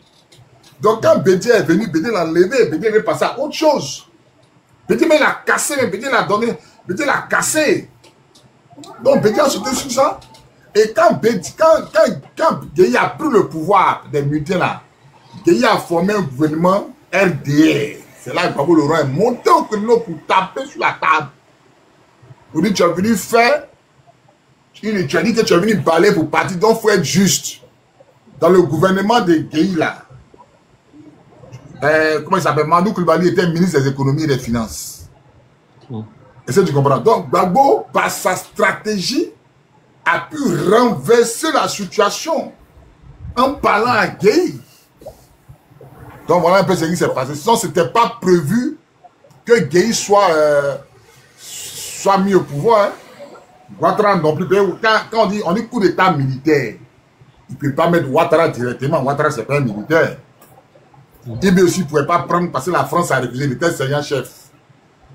Donc quand Bédié est venu, Bédié l'a levé, Bédié est passé à autre chose. Bédié l'a cassé, mais Bédié l'a donné, Bédié l'a cassé. Donc Bédié a sauté sur ça. Et quand Gueye a pris le pouvoir des militaires là, Gueye a formé un gouvernement RDR. C'est là que Gbagbo Laurent est monté au créneau pour taper sur la table. Pour dire tu es venu faire, tu as dit que tu es venu balayer pour partir, donc il faut être juste. Dans le gouvernement de Gueye là, comment il s'appelle? Mandou Koulibaly était ministre des économies et des finances. Est-ce que tu comprends? Donc Gbagbo, par sa stratégie, a pu renverser la situation en parlant à Gueye. Donc voilà un peu ce qui s'est passé. Sinon, ce n'était pas prévu que Gueye soit mis au pouvoir. Hein. Ouattara non plus. Quand on dit coup d'état militaire, il ne peut pas mettre Ouattara directement. Ouattara, ce n'est pas un militaire. Ibe aussi ne pouvait pas prendre parce que la France a refusé. Il était seigneur-chef.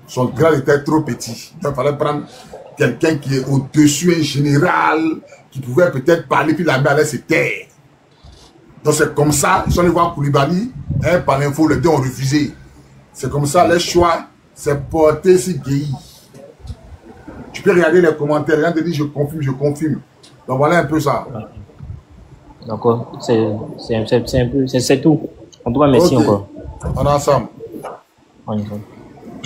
Son grade était trop petit. Donc il fallait prendre quelqu'un qui est au-dessus, un général, qui pouvait peut-être parler, puis l'armée allait se taire. Donc c'est comme ça, ils sont allés voir Koulibaly, hein, par l'info, les deux ont refusé. C'est comme ça, les choix, c'est porté sur Gueye. Tu peux regarder les commentaires, les gens te disent je confirme, je confirme. Donc voilà un peu ça. D'accord, c'est tout. En tout cas, merci encore. On est ensemble. On est ensemble.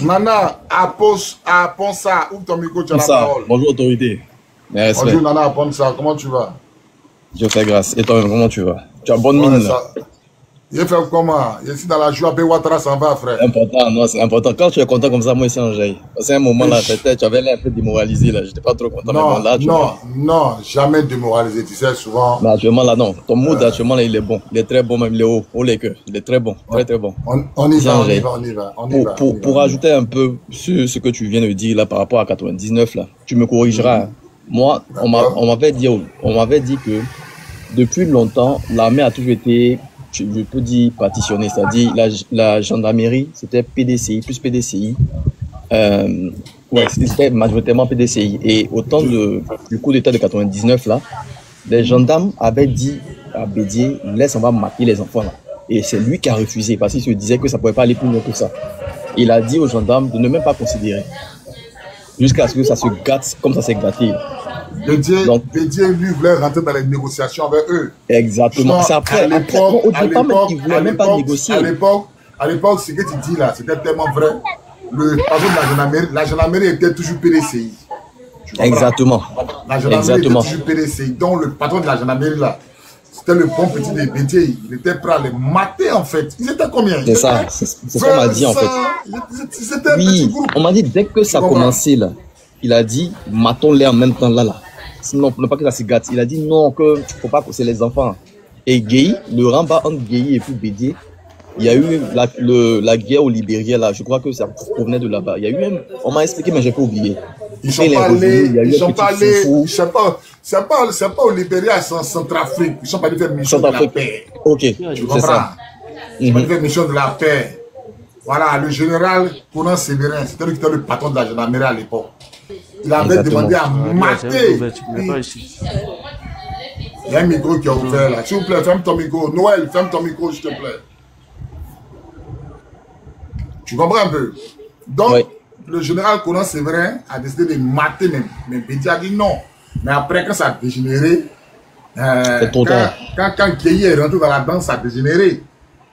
Nana, à Ponsa, ouvre ton micro, tu as la parole. Bonjour autorité. Merci. Bonjour Nana, à Ponsa, comment tu vas? Je fais grâce. Et toi, comment tu vas? Tu as bonne mine là. Je fais comment? Je suis dans la joie, Ouattara s'en va, frère. C'est important, non, c'est important. Quand tu es content comme ça, moi, c'est un jaillit. C'est un moment là, tu avais l'air un peu démoralisé là. Je n'étais pas trop content. Non, là, non, jamais démoralisé. Tu sais, souvent. Non, actuellement là, non. Ton mood actuellement là, il est bon. Il est très bon, même il est haut les queues. Il est très bon, très très bon. On y va. Pour ajouter un peu sur ce que tu viens de dire là par rapport à 99 là, tu me corrigeras. Moi, on m'avait dit que depuis longtemps, l'armée a toujours été, je peux dire, partitionnée. C'est-à-dire la gendarmerie, c'était PDCI, plus PDCI. Ouais, c'était majoritairement PDCI. Et au temps du coup d'état de 99, là, les gendarmes avaient dit à Bédié, laisse, on va mater les enfants là. Et c'est lui qui a refusé parce qu'il se disait que ça ne pouvait pas aller plus loin que ça. Il a dit aux gendarmes de ne même pas considérer. Jusqu'à ce que ça se gâte comme ça s'est gâté. Bédié, lui, voulait rentrer dans les négociations avec eux. Exactement. C'est après, au départ, il ne voulait même pas négocier. À l'époque, ce que tu dis là, c'était tellement vrai. Le patron de la gendarmerie était toujours PDCI. Exactement. La gendarmerie était toujours PDCI. Donc, le patron de la gendarmerie là, c'était le bon petit de Bédié. Il était prêt à les mater en fait. Ils étaient combien? C'est ça, c'est ce qu'on m'a dit en fait. C'était un petit groupe. On m'a dit dès que ça a commencé là, il a dit matons-les en même temps là. Sinon, pour ne pas que ça se gâte. Il a dit non, que faut pas que c'est les enfants. Et Gueye, le rembat entre Gueye et puis Bédié, il y a eu la guerre au Libéria, là, je crois que ça provenait de là-bas. Il y a eu on m'a expliqué, mais j'ai pas oublié. Ils sont pas allés, c'est pas au Libéria, c'est en Centrafrique. Ils sont pas allés faire mission de la paix. Ok, tu comprends? Ils sont allés faire mission de la paix. Voilà, le général Conan Sévérin, c'était lui qui était le patron de la gendarmerie à l'époque. Il avait demandé à mater. Il y a un micro qui est ouvert là. S'il vous plaît, ferme ton micro. Noël, ferme ton micro, s'il te plaît. Tu comprends un peu? Donc, oui. Le général Conan Sévérin a décidé de mater même. Mais Bédi a dit non. Mais après, quand ça a dégénéré, quand Gueye est rentré dans la danse, ça a dégénéré.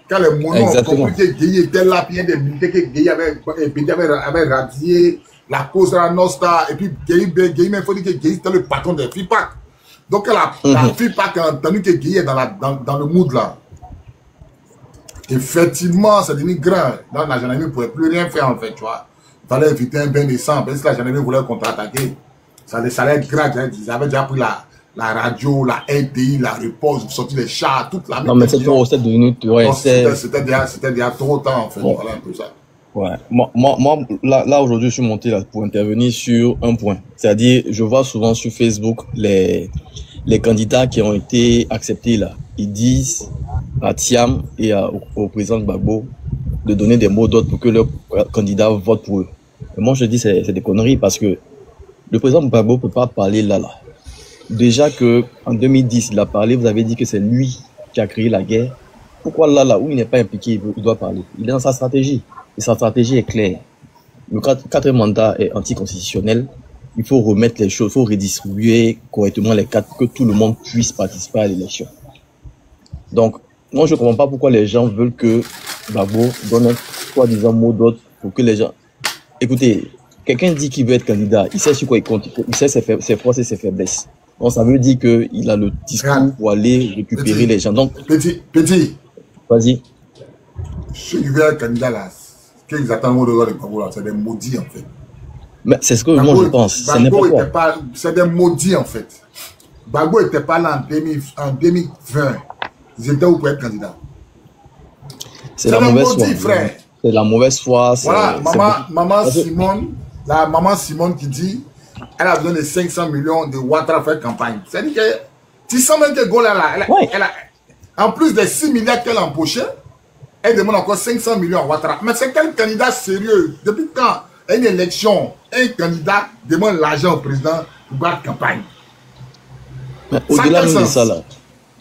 Quand les monos ont compris que Gueye était là, puis il y a des militaires que Gueye avait radié la cause de la Nostra. Et puis Gueye, il faut dire que Gueye était le patron des FIPAC. Donc, la FIPAC a entendu que Gueye est dans le mood là. Effectivement, c'est devenu grand. Donc, la gendarmerie ne pouvait plus rien faire en fait, tu vois. Il fallait éviter un bain de sang. Parce que la gendarmerie voulait contre-attaquer. Ça allait être grave. Ils avaient déjà pris la radio, la LTI, la repose, sorti les chars, toute la... Non, mais c'est devenu... Ouais, c'était déjà trop temps, en fait. Bon. Voilà un peu ça. Ouais. Moi là aujourd'hui, je suis monté là pour intervenir sur un point. C'est-à-dire, je vois souvent sur Facebook les candidats qui ont été acceptés là. Ils disent à Thiam et au président Gbagbo de donner des mots d'ordre pour que leurs candidats votent pour eux. Et moi, je dis c'est des conneries parce que le président Gbagbo ne peut pas parler là. Déjà que en 2010, il a parlé, vous avez dit que c'est lui qui a créé la guerre. Pourquoi là où il n'est pas impliqué, il doit parler? Il est dans sa stratégie. Et sa stratégie est claire. Le quatrième mandat est anticonstitutionnel. Il faut remettre les choses, il faut redistribuer correctement les cartes pour que tout le monde puisse participer à l'élection. Donc, moi, je ne comprends pas pourquoi les gens veulent que Gbagbo donne un soi-disant mot d'ordre pour que les gens... Écoutez, quelqu'un dit qu'il veut être candidat, il sait sur quoi il compte, il sait ses forces et ses faiblesses. Donc, ça veut dire qu'il a le discours pour aller récupérer les gens. Donc, Petit. Vas-y. Ceux qui veulent être candidat là, qu'ils attendent le mot d'ordre de Gbagbo là, c'est des maudits en fait. Mais c'est ce que moi je pense. C'est des maudits en fait. Gbagbo n'était pas là en 2020. Ils étaient où pour être candidat? C'est la mauvaise foi. C'est la mauvaise foi. Voilà, maman Simone qui dit elle a besoin de 500 millions de Ouattara pour faire campagne. C'est-à-dire que tu sens même que Gola là, en plus des 6 milliards qu'elle a empoché, elle demande encore 500 millions à Ouattara. Mais c'est quel candidat sérieux? Depuis quand une élection, un candidat demande l'argent au président pour battre campagne? Au-delà de ça, là,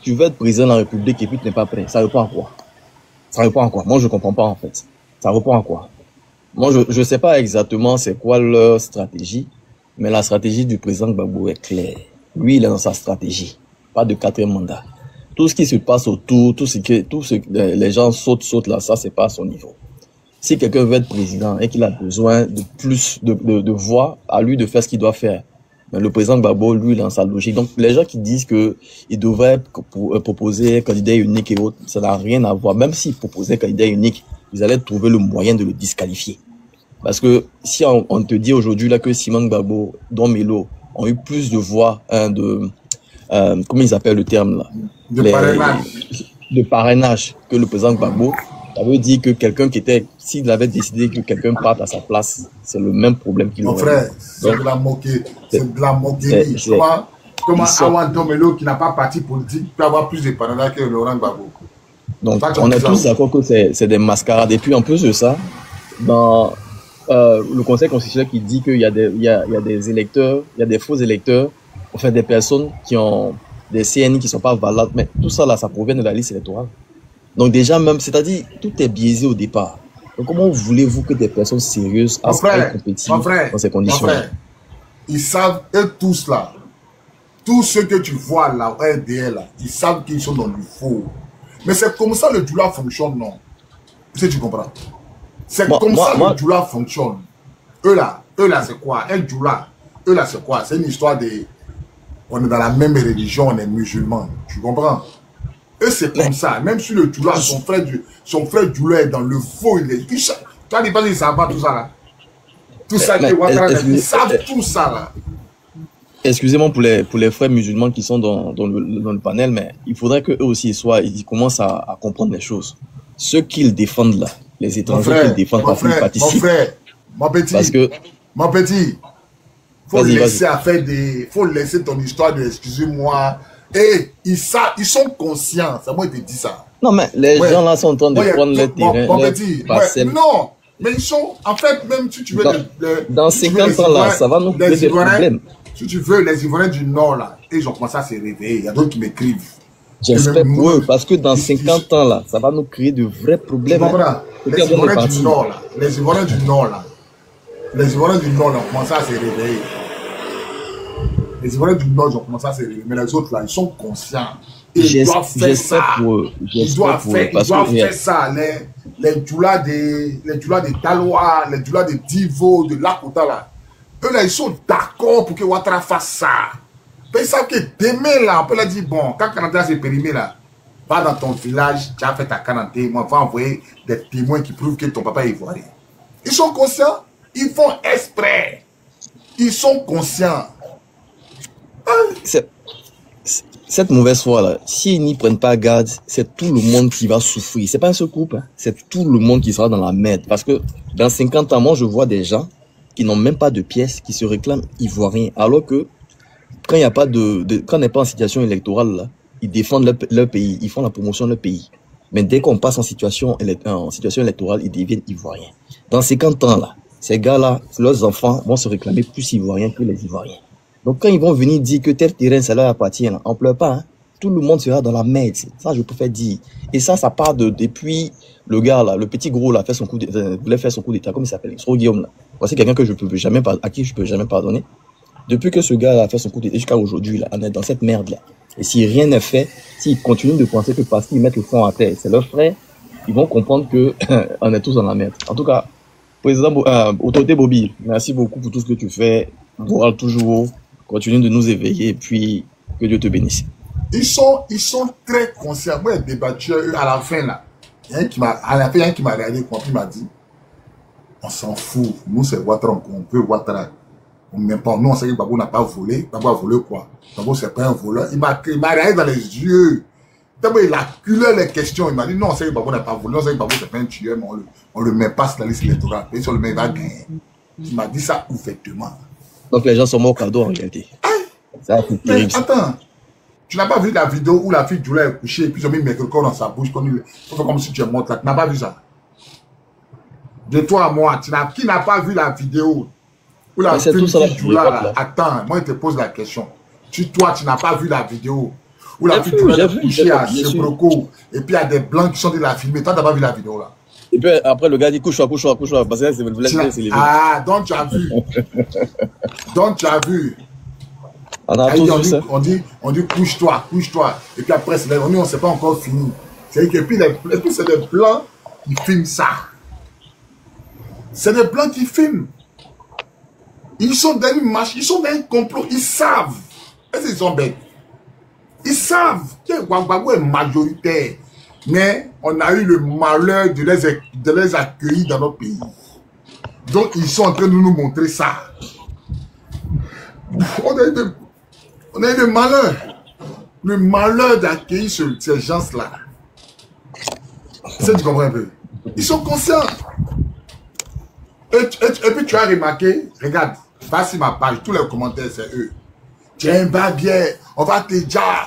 tu veux être président de la République et puis tu n'es pas prêt. Ça répond à quoi? Ça répond à quoi? Moi, je ne comprends pas en fait. Ça répond à quoi? Moi, je ne sais pas exactement c'est quoi leur stratégie, mais la stratégie du président Gbagbo est claire. Lui, il est dans sa stratégie. Pas de quatrième mandat. Tout ce qui se passe autour, tout ce que les gens sautent là, ça, c'est pas à son niveau. Si quelqu'un veut être président et qu'il a besoin de plus de voix, à lui de faire ce qu'il doit faire. Mais le président Gbagbo, lui, il est dans sa logique. Donc, les gens qui disent que il devrait proposer un candidat unique et autres, ça n'a rien à voir. Même s'il proposait un candidat unique, ils allaient trouver le moyen de le disqualifier. Parce que si on te dit aujourd'hui là que Simone Gbagbo, Don Melo ont eu plus de voix, comment ils appellent le terme là? De parrainage que le président Gbagbo, ça veut dire que quelqu'un qui était, s'il avait décidé que quelqu'un parte à sa place, c'est le même problème qu'il aurait. Mon frère, c'est de la moquerie. C'est de la moquerie. Comment Awan Domelo, qui n'a pas parti politique, peut avoir plus de parrainage que Laurent Gbagbo? Donc, on est tous d'accord que c'est des mascarades. Et puis, en plus de ça, dans le Conseil constitutionnel qui dit qu'il y a des électeurs, il y a des faux électeurs, enfin des personnes qui ont des CNI qui ne sont pas valables. Mais tout ça, là, ça provient de la liste électorale. Donc déjà même, c'est-à-dire, tout est biaisé au départ. Donc comment voulez-vous que des personnes sérieuses aillent compétir dans ces conditions? Ils savent, eux tous là, tous ceux que tu vois là, au RDL là, ils savent qu'ils sont dans le faux. Mais c'est comme ça le Djoula fonctionne, non? Est-ce que tu comprends? C'est comme ça le Djoula fonctionne. Eux là, c'est quoi? Un Djoula, eux là, c'est quoi? C'est une histoire de... On est dans la même religion, on est musulmans. Tu comprends? Eux, c'est comme ça. Même si le Djoula, son frère Djoula est dans le faux, il est... Toi, tu penses qu'ils ne savent pas tout ça là? Tout ça, ils savent tout ça là. Excusez-moi pour les frères musulmans qui sont dans le panel, mais il faudrait qu'eux aussi ils commencent à comprendre les choses. ceux qu'ils défendent là, les étrangers qu'ils défendent parce qu'ils participent. Mon frère, mon petit, parce que, mon petit, faut laisser ton histoire de excusez-moi. Et ils sont conscients, ça moi te dit ça. Non mais les gens là sont en train de prendre le terrain, mon petit, non, mais ils sont, en fait, même si tu veux... Dans 50 ans là, ça va nous créer des problèmes. Si tu veux, les Ivoiriens du Nord là, ils ont commencé à se réveiller, il y a d'autres qui m'écrivent. J'espère pour eux, parce que dans 50 ans là, ça va nous créer de vrais problèmes. Les Ivoiriens du Nord là, les Ivoiriens du Nord là, les Ivoiriens du Nord là ont commencé à se réveiller. Les Ivoiriens du Nord, ils ont commencé à se réveiller, mais les autres là, ils sont conscients. Ils doivent faire ça. Ils doivent faire ça. Les djoulas de Talois, les djoulas de Divo, de Lakota là, eux là, ils sont d'accord pour que Ouattara fasse ça. Mais ils savent que demain là, on peut leur dire, bon, quand Kananté s'est périmé là, va dans ton village, tu as fait ta Kananté, moi, va envoyer des témoins qui prouvent que ton papa est ivoirien. Ils sont conscients, ils font exprès. Ils sont conscients. Cette mauvaise foi là, s'ils n'y prennent pas garde, c'est tout le monde qui va souffrir. C'est pas un seul couple, hein. C'est tout le monde qui sera dans la merde. Parce que dans 50 ans, moi je vois des gens qui n'ont même pas de pièces, qui se réclament ivoiriens. Alors que quand il n'y a pas quand on n'est pas en situation électorale là, ils défendent leur pays, ils font la promotion de leur pays. Mais dès qu'on passe en situation électorale, ils deviennent ivoiriens. Dans 50 ans là, ces gars-là, leurs enfants vont se réclamer plus ivoiriens que les Ivoiriens. Donc quand ils vont venir dire que tel terrain ça leur appartient, là, on ne pleure pas, hein. Tout le monde sera dans la merde. Ça je préfère dire. Et ça part depuis le gars là, le petit gros là, voulait faire son coup d'état, comme il s'appelle, Sro Guillaume là. Voici quelqu'un à qui je peux jamais pardonner. Depuis que ce gars là a fait son coup d'état jusqu'à aujourd'hui là, on est dans cette merde là. Et si rien n'est fait, s'ils continuent de penser que parce qu'ils mettent le front à terre, c'est leur frère, ils vont comprendre que on est tous dans la merde. En tout cas, président Autorité Bobby, merci beaucoup pour tout ce que tu fais. Moral toujours. Continue de nous éveiller et puis que Dieu te bénisse. Ils sont très conscients. Moi, j'ai débattu à la fin là. Il y a un qui m'a regardé, il m'a dit, on s'en fout. Nous, c'est Ouattara, on peut Ouattara. On ne met pas. Nous, on sait que Babou n'a pas volé. Babou a volé quoi? Babou, c'est pas un voleur. Il m'a regardé dans les yeux. D'abord, il a culé les questions. Il m'a dit, non, on sait que Babou n'a pas volé. On sait que Babou, c'est pas un tueur, mais on le met pas sur la liste électorale. Et si on le met, il va gagner. Il m'a dit ça ouvertement. Donc les gens sont morts au cadeau en réalité. Ça, c'est terrible. Mais attends, tu n'as pas vu la vidéo où la fille du lait est couchée et puis ils ont mis Mercredi dans sa bouche comme si tu es morte là. Tu n'as pas vu ça? De toi à moi, qui n'a pas vu la vidéo où la fille du lait attends, moi je te pose la question. Toi, tu n'as pas vu la vidéo où la fille du lait est couchée à Sebroco et puis il y a des blancs qui sont de la filmer. Toi, tu n'as pas vu la vidéo là? Et puis après, le gars dit couche-toi, parce que c'est le ah, donc tu as vu. Donc tu as vu. On dit couche-toi. Et puis après, on ne sait pas encore fini. C'est que puis c'est des blancs qui filment ça. C'est des blancs qui filment. Ils sont dans une marche, ils sont dans un complot, ils savent. Est-ce qu'ils sont bêtes? Ils savent que Ouagadougou est majoritaire. Mais on a eu le malheur de les accueillir dans notre pays. Donc, ils sont en train de nous montrer ça. On a eu le malheur. Le malheur d'accueillir ces gens-là. Tu comprends un peu? Ils sont conscients. Et puis, tu as remarqué, regarde, va sur ma page, tous les commentaires, c'est eux. Tiens, va bien, on va te dire.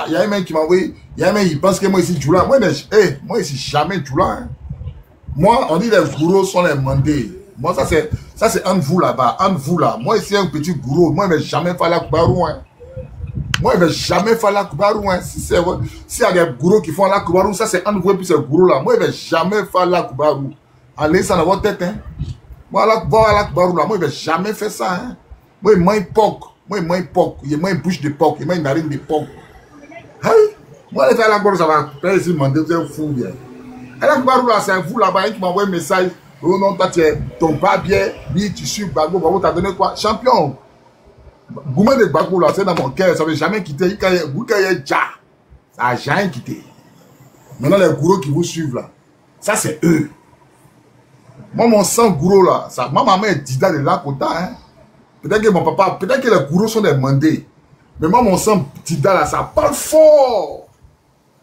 Il y a un mec qui m'a envoyé. Il y a un mec qui pense que moi ici, Djoula. Moi ici, jamais Djoula. Hein. Moi, on dit les gourous sont les mandés. Moi, ça c'est un de vous là-bas. Un de vous là. Moi ici, un petit gourou. Moi, je ne vais jamais faire la Koubarou. Hein. Moi, je ne vais jamais faire la Koubarou. Hein. S'il y a des gourous qui font la Koubarou, ça c'est un de vous et puis c'est gourou là. Moi, je ne vais jamais faire la Koubarou. Allez, ça dans votre tête. Hein. Moi, la Koubarou là. Moi, je ne vais jamais faire ça. Hein. Moi, je mange porc. Moi, je mange porc. Je mange bouche de porc. Je mange narine de porc. Hey. Moi, les faire la Koubarou, ça va faire ici, demander, vous êtes fou bien. Et la Koubarou là, c'est vous là-bas qui m'envoie un message. Oh non, toi, tu es ton pas bien. Oui, tu suis Gbagbo. Gbagbo t'a donné quoi? Champion. Goumé de Gbagbo là, c'est dans mon cœur. Ça ne veut jamais quitter. Ça n'a jamais quitté. Maintenant, les gourous qui vous suivent là, ça c'est eux. Moi, mon sang gourou là, ça, ma maman est dida de Lakota. Hein. Peut-être que mon papa, peut-être que les gourous sont des mandés. Mais moi, mon sang dida là, ça parle fort.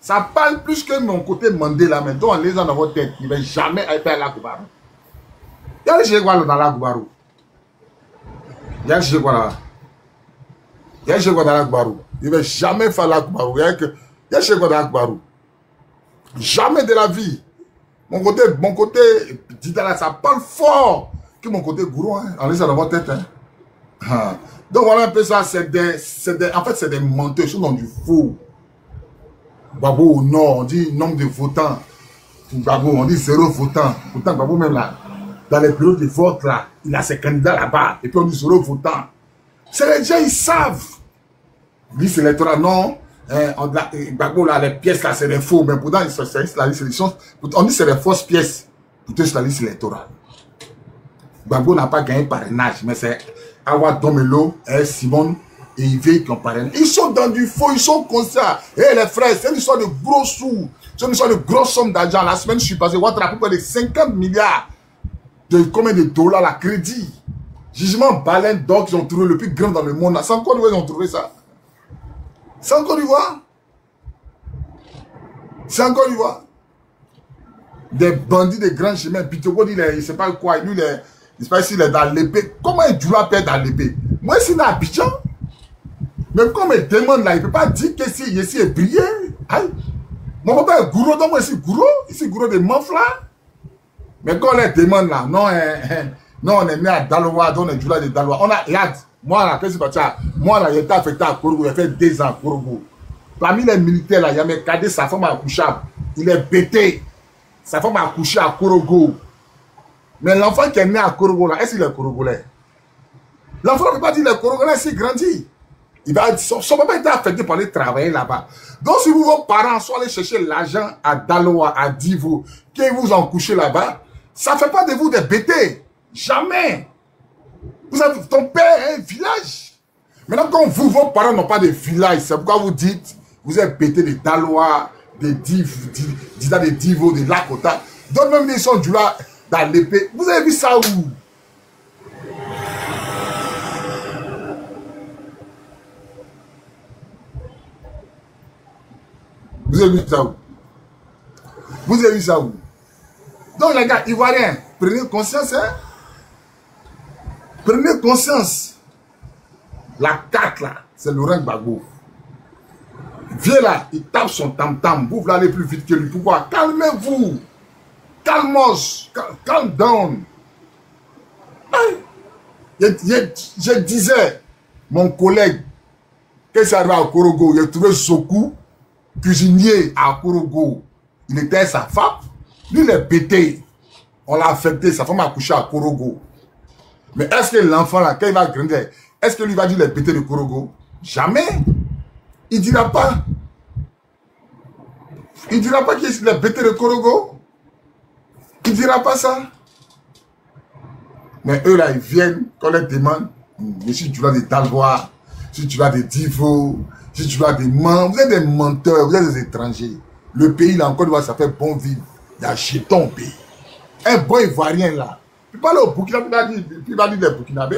Ça parle plus que mon côté Mandela, mais donc les gens dans votre tête, il ne va jamais être à la Goubarou. Il y a les Chégouas dans la Goubarou. Il y a les Chégouas là. Il y a les Chégouas dans la Goubarou. Il ne va jamais faire la Goubarou. Il y a les Chégouas dans la Goubarou. Jamais de la vie. Mon côté, Didala, ça parle fort que mon côté gourou, hein, en laissant dans votre tête. Hein. Donc voilà un peu ça, en fait c'est des menteurs, ils sont dans du faux. Babo au nord, on dit nombre de votants. Babo, on dit 0 votants. Pourtant, Babo même là, dans les bureaux de vote là, il a ses candidats là-bas, et puis on dit 0 votants. C'est les gens, ils savent. Liste électorale, non. Babo là, les pièces là, c'est des faux, mais pourtant, la liste électorale, on dit c'est des fausses pièces. Pourtant, c'est la liste électorale. Babo n'a pas gagné parrainage, mais c'est Awa Domelo, Simone et Yves qui ont parrainé. Ils sont dans du faux, ils sont comme ça. Et les frères, c'est une histoire de gros sous, c'est une histoire de grosses sommes d'argent. La semaine, je suis passé, Ouattara, à peu près de 50 milliards de combien de dollars la crédit. Jugement baleine d'or qu'ils ont trouvé le plus grand dans le monde. C'est encore ils ont trouvé ça. C'est encore d'Ivoire. C'est encore d'Ivoire. Des bandits de grands chemins. Pitogo dit, il ne sait pas quoi. Lui, il ne sait pas s'il est dans l'épée. Comment il doit perdre dans l'épée? Moi, c'est dans Abidjan. Mais comme il demande là, il ne peut pas dire que si ici est brillé. Aïe. Mon papa est gourou, donc moi, je suis gourou. Ici, gourou de Manfla. Mais quand on les demande là, non, non, on est né à Daloa, donc on est Djoula de Daloa. On a, regarde, moi là, qu'est-ce que c'est ça? Moi là, j'étais affecté à Korogo, j'ai fait 2 ans à Korogo. Parmi les militaires là, il y a mes cadets, sa femme a accouché, il est pété. Sa femme a accouché à Korogo. Mais l'enfant qui est né à Korogo là, est-ce qu'il est Korogolais? L'enfant ne peut pas dire qu'il est Korogolais s'il grandit. Il va, son papa était affecté pour aller travailler là-bas. Donc si vos parents sont allés chercher l'argent à Daloa, à Divo, qu'ils vous ont couché là-bas, ça ne fait pas de vous des bêtés. Jamais. Vous avez, ton père est un village. Maintenant, quand vous, vos parents n'ont pas de village, c'est pourquoi vous dites, vous êtes bêtés de Daloa, de Divo, de Lakota. Donc même ils sont du là, dans l'épée. Vous avez vu ça où? Vous avez vu ça où? Vous avez vu ça où? Donc les gars, Ivoiriens, prenez conscience, hein? Prenez conscience. La carte là, c'est Laurent Gbagbo. Viens là, il tape son tam-tam. Vous voulez aller plus vite que lui. Pourquoi? Calmez-vous. Calmos. Calm down. Je disais, mon collègue, qu'est-ce qui arrive à Korogo? Il a trouvé Sokou, cuisinier à Korogo. Il était sa femme. Lui, il est pété. On l'a affecté. Sa femme a couché à Korogo. Mais est-ce que l'enfant là, quand il va grandir, est-ce que lui va dire qu'il est pété de Korogo? Jamais. Il ne dira pas. Il ne dira pas qu'il est pété de Korogo. Il ne dira pas ça. Mais eux là, ils viennent, quand on les demande, si tu as des Dalois, si tu as des Divo, si tu as des Man, vous êtes des menteurs, vous êtes des étrangers. Le pays là, encore une fois, ça fait bon vivre. Il y a jeton au pays. Un bon Ivoirien là. Il peut pas aller au Burkina, il va dire des Burkinabés.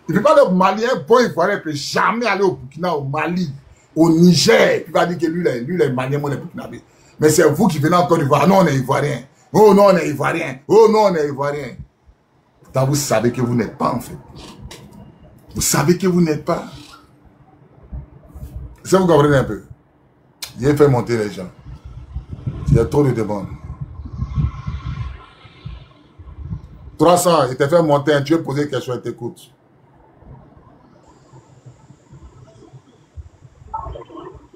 Il ne peut pas aller au Mali, un bon Ivoirien ne peut jamais aller au Burkina, au Mali, au Niger. Il va dire que lui, il est Malien, moi, il est Burkinabé. Mais c'est vous qui venez encore d'Ivoire. Non, on est Ivoirien. Oh non, on est Ivoirien. Oh non, on est Ivoirien. Pourtant, vous savez que vous n'êtes pas, en fait. Vous savez que vous n'êtes pas. Ça, vous comprenez un peu. Viens faire monter les gens. Il y a trop de demandes. 300, il t'a fait monter, tu veux poser une question, il t'écoute.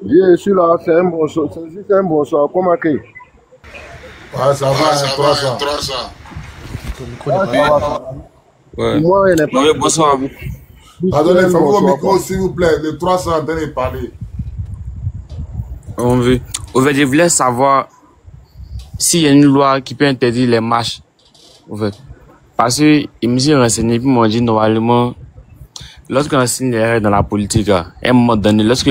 Je suis là, c'est un bon soir. C'est juste un bon soir. Comment que? Ouais, ça va, 300. Ouais. Moi, il n'est pas. Oui, bonsoir. Pardonnez, fermez vos micros, s'il vous plaît. Les 300 en train de parler. On veut. Au fait, je voulais savoir s'il y a une loi qui peut interdire les marches. Au fait. Parce que, il me suis renseigné, puis m'ont dit normalement, lorsqu'on signe les règles dans la politique, à un moment donné, lorsque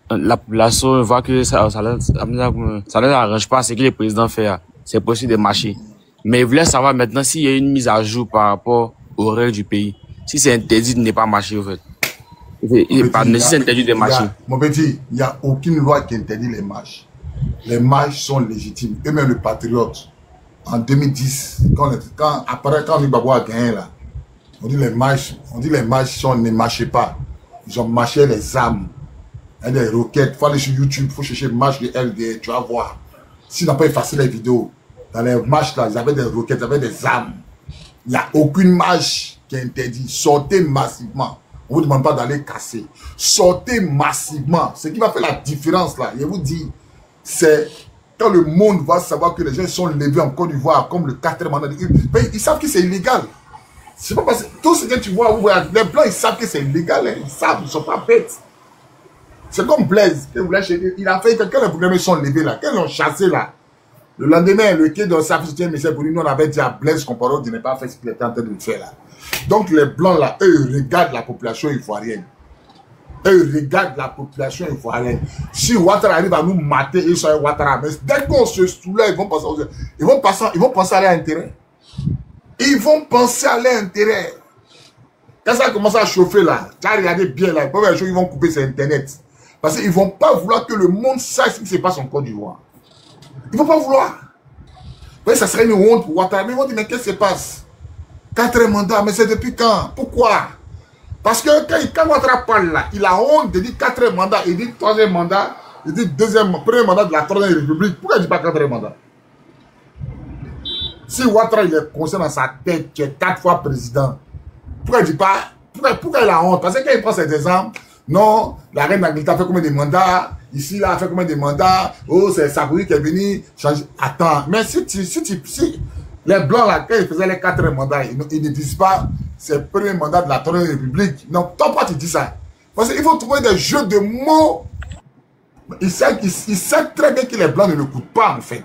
la population voit que ça ne arrange pas ce que le président fait, c'est possible de marcher. Mais je voulais savoir maintenant s'il y a une mise à jour par rapport aux règles du pays. Si c'est interdit de ne pas marcher, en fait. Par nécessité interdit de marcher. Mon petit, il n'y a aucune loi qui interdit les marches. Les marches sont légitimes. Et même le patriote, en 2010, quand Gbagbo a gagné là, on dit les marches ne marchaient pas. Ils ont marché les armes. Il y a des roquettes. Il faut aller sur YouTube, il faut chercher marche de LD, tu vas voir. S'ils n'ont pas effacé les vidéos, dans les marches là, ils avaient des roquettes, ils avaient des armes. Il n'y a aucune marche qui est interdite. Sortez massivement. On ne vous demande pas d'aller casser. Sortez massivement. Ce qui va faire la différence là, je vous dis, c'est quand le monde va savoir que les gens sont levés en Côte d'Ivoire comme le 4e mandat. Ils savent que c'est illégal. C'est pas parce que tout ce que tu vois, les blancs, ils savent que c'est illégal. Hein. Ils savent, ils ne sont pas bêtes. C'est comme Blaise. Il a fait quelqu'un, les problèmes sont levés là. Quand ils l'ont chassé là, le lendemain, le quai de sa soutien, mais c'est pour nous, on avait dit à Blaise Compaoré de ne pas faire ce qu'il était en train de faire là. Donc les blancs là, eux, regardent la population ivoirienne. Eux, regardent la population ivoirienne. Si Ouattara arrive à nous mater, ils sont Ouattara. Mais dès qu'on se soulève, ils vont penser à leur intérêt. Ils vont penser à leur intérêt. Quand ça commence à chauffer là, tu as regardé bien là, ils vont couper sur Internet. Parce qu'ils ne vont pas vouloir que le monde sache ce qui se passe en Côte d'Ivoire. Ils ne vont pas vouloir. Oui, ça serait une honte pour Ouattara. Mais ils vont dire, mais qu'est-ce qui se passe? 4 mandats, mais c'est depuis quand? Pourquoi? Parce que quand Ouattara parle là, il a honte de dire 4 mandats, il dit 3e mandat, il dit premier mandat de la 3e République. Pourquoi il ne dit pas 4e mandat? Si Ouattara il est conscient dans sa tête qu'il est 4 fois président, pourquoi il ne dit pas? Pourquoi il a honte? Parce que quand il prend ses exemples, non, la reine d'Angleterre a fait combien de mandats? Ici, là, a fait combien de mandats? Oh, c'est Sarkozy qui est venu changer. Attends, mais si les blancs, là, quand ils faisaient les 4 mandats, ils ne disent pas c'est le premier mandat de la 3e République. Non, toi, pas tu dis ça. Parce qu'il faut trouver des jeux de mots. Il sait très bien que les blancs ne l'écoutent pas, en fait.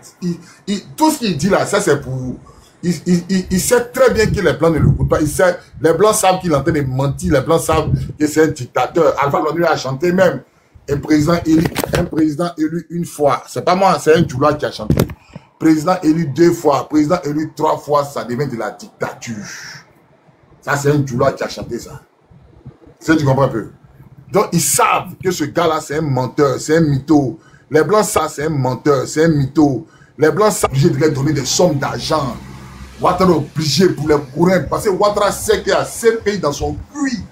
Tout ce qu'il dit là, ça c'est pour... Il sait très bien que les blancs ne l'écoutent pas. Les blancs savent qu'il est en train de mentir. Les blancs savent que c'est un dictateur. Alpha Condé a chanté même. Un président élu une fois. C'est pas moi, c'est un Djoula qui a chanté. Président élu 2 fois, président élu 3 fois, ça devient de la dictature. Ça, c'est un Djoula qui a chanté ça. Ça, tu comprends un peu? Donc, ils savent que ce gars-là, c'est un menteur, c'est un mytho. Les Blancs savent, c'est un menteur, c'est un mytho. Les Blancs sont obligés de leur donner des sommes d'argent. Ouattara est obligé pour les courir. Parce que Ouattara sait qu'il y a 7 pays dans son puits.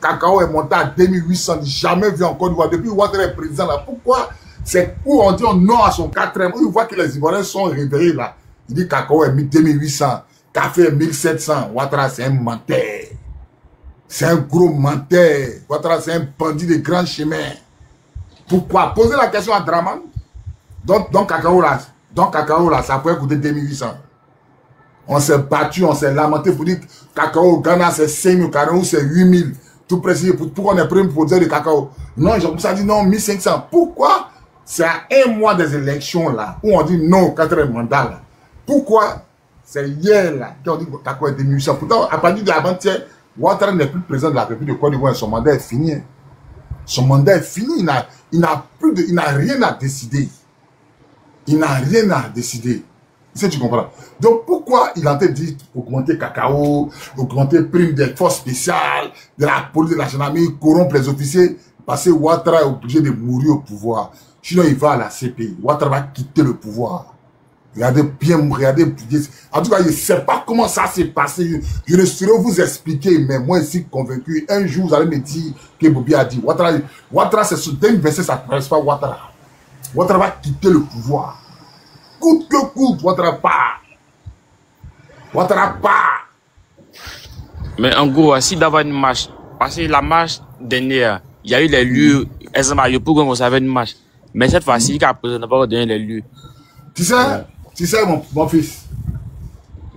Cacao est monté à 2800, jamais vu en Côte d'Ivoire. Depuis Ouattara est président là. Pourquoi? C'est où on dit non à son 4e. Il voit que les Ivoiriens sont réveillés là. Il dit Cacao est 2800, Café est 1700. Ouattara c'est un menteur. C'est un gros menteur. Ouattara c'est un bandit de grand chemin. Pourquoi? Posez la question à Draman. Donc Cacao là, ça pourrait coûter 2800. On s'est battu, on s'est lamenté pour dire que Cacao au Ghana c'est 5000, Cameroun c'est 8000. Tout précis, pourquoi on est premier producteur de cacao? Non, ils ont dit non, 1500. Pourquoi? C'est à 1 mois des élections là, où on dit non, 4e mandat là. Pourquoi? C'est hier là, qu'on dit que Cacao est 2800. Pourtant, à partir de l'avant-hier, Ouattara n'est plus président de la République de Côte d'Ivoire, son mandat est fini. Son mandat est fini, il n'a rien à décider. Il n'a rien à décider. Si tu comprends. Donc pourquoi il a dit augmenter cacao, augmenter prime des forces spéciales, de la police, de la gendarmerie, corrompre les officiers, parce que Ouattara est obligé de mourir au pouvoir. Sinon il va à la CPI. Ouattara va quitter le pouvoir. Regardez bien, regardez. En tout cas, je ne sais pas comment ça s'est passé. Je ne saurais vous expliquer, mais moi, je suis convaincu. Un jour, vous allez me dire que Bobi a dit Ouattara, c'est ce verset, ça ne traverse pas Ouattara. Ouattara va quitter le pouvoir. Coûte que coûte, Ouattara part. Ouattara part. Mais en gros, si d'avoir une marche, parce que la marche dernière, il y a eu les lieux, exemple, pour qu'on savait une marche. Mais cette fois-ci, il n'a pas donné les lieux. Tu sais, mon fils,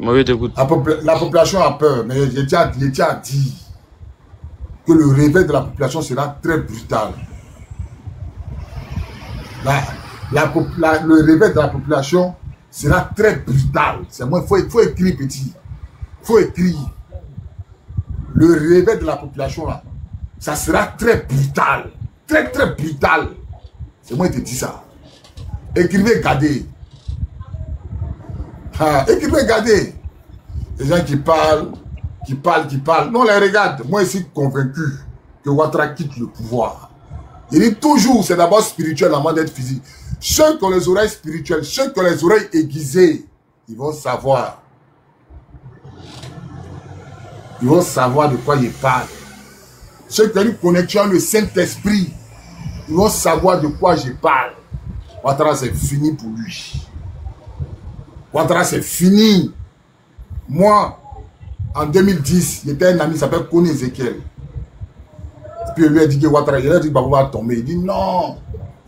Moi, t'écoute. La population a peur, mais j'ai déjà dit que le réveil de la population sera très brutal. Le réveil de la population sera très brutal. C'est moi, il faut écrire petit. Il faut écrire. Le réveil de la population là, ça sera très brutal. Très très brutal. C'est moi qui te dis ça. Écrivez, regardez. Écrivez, regardez. Les gens qui parlent. Non, les regarde. Moi, je suis convaincu. que Ouattara quitte le pouvoir. Il dit toujours, c'est d'abord spirituel avant d'être physique. Ceux qui ont les oreilles spirituelles, ceux qui ont les oreilles aiguisées, ils vont savoir. Ils vont savoir de quoi ils parlent. Ceux qui ont une connexion avec le Saint-Esprit, ils vont savoir de quoi je parle. Ouattara, c'est fini pour lui. Ouattara, c'est fini. Moi, en 2010, il y avait un ami qui s'appelle Kone Ezekiel. Puis il lui a dit que Ouattara, il a dit que Babou va tomber. Il dit non.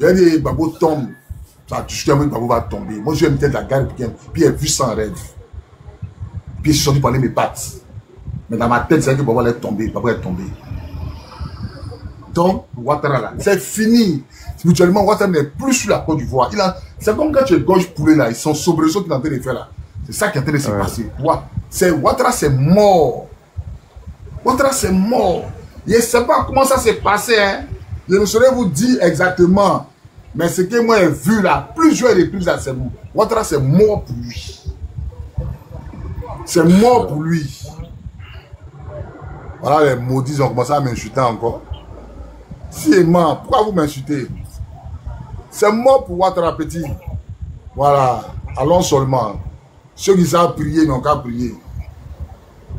Il a dit que Babou tombe. Ça a touché à moi que Babou va tomber. Moi, je vais me mettre la garde. Puis il a vu ça en rêve. Puis il est sorti parler mes pattes. Mais dans ma tête, c'est que Babou allait tomber. Babou est tombé. Donc, Ouattara là, c'est fini. Spirituellement, Ouattara n'est plus sur la Côte d'Ivoire. C'est comme quand tu gorges poulet là, ils sont soubresauts qu'il est en train de faire là. C'est ça qui est en train de se passer. Ouattara, c'est mort. Ouattara, c'est mort. Je ne sais pas comment ça s'est passé. Hein. Je ne saurais vous dire exactement. Mais ce que moi j'ai vu là, plusieurs reprises là, c'est bon. Ouattara, c'est mort pour lui. C'est mort pour lui. Voilà, les maudits ont commencé à m'insulter encore. Si est mort, pourquoi vous m'insultez? C'est mort pour Ouattara petit. Voilà, allons seulement. Ceux qui savent prier n'ont qu'à prier.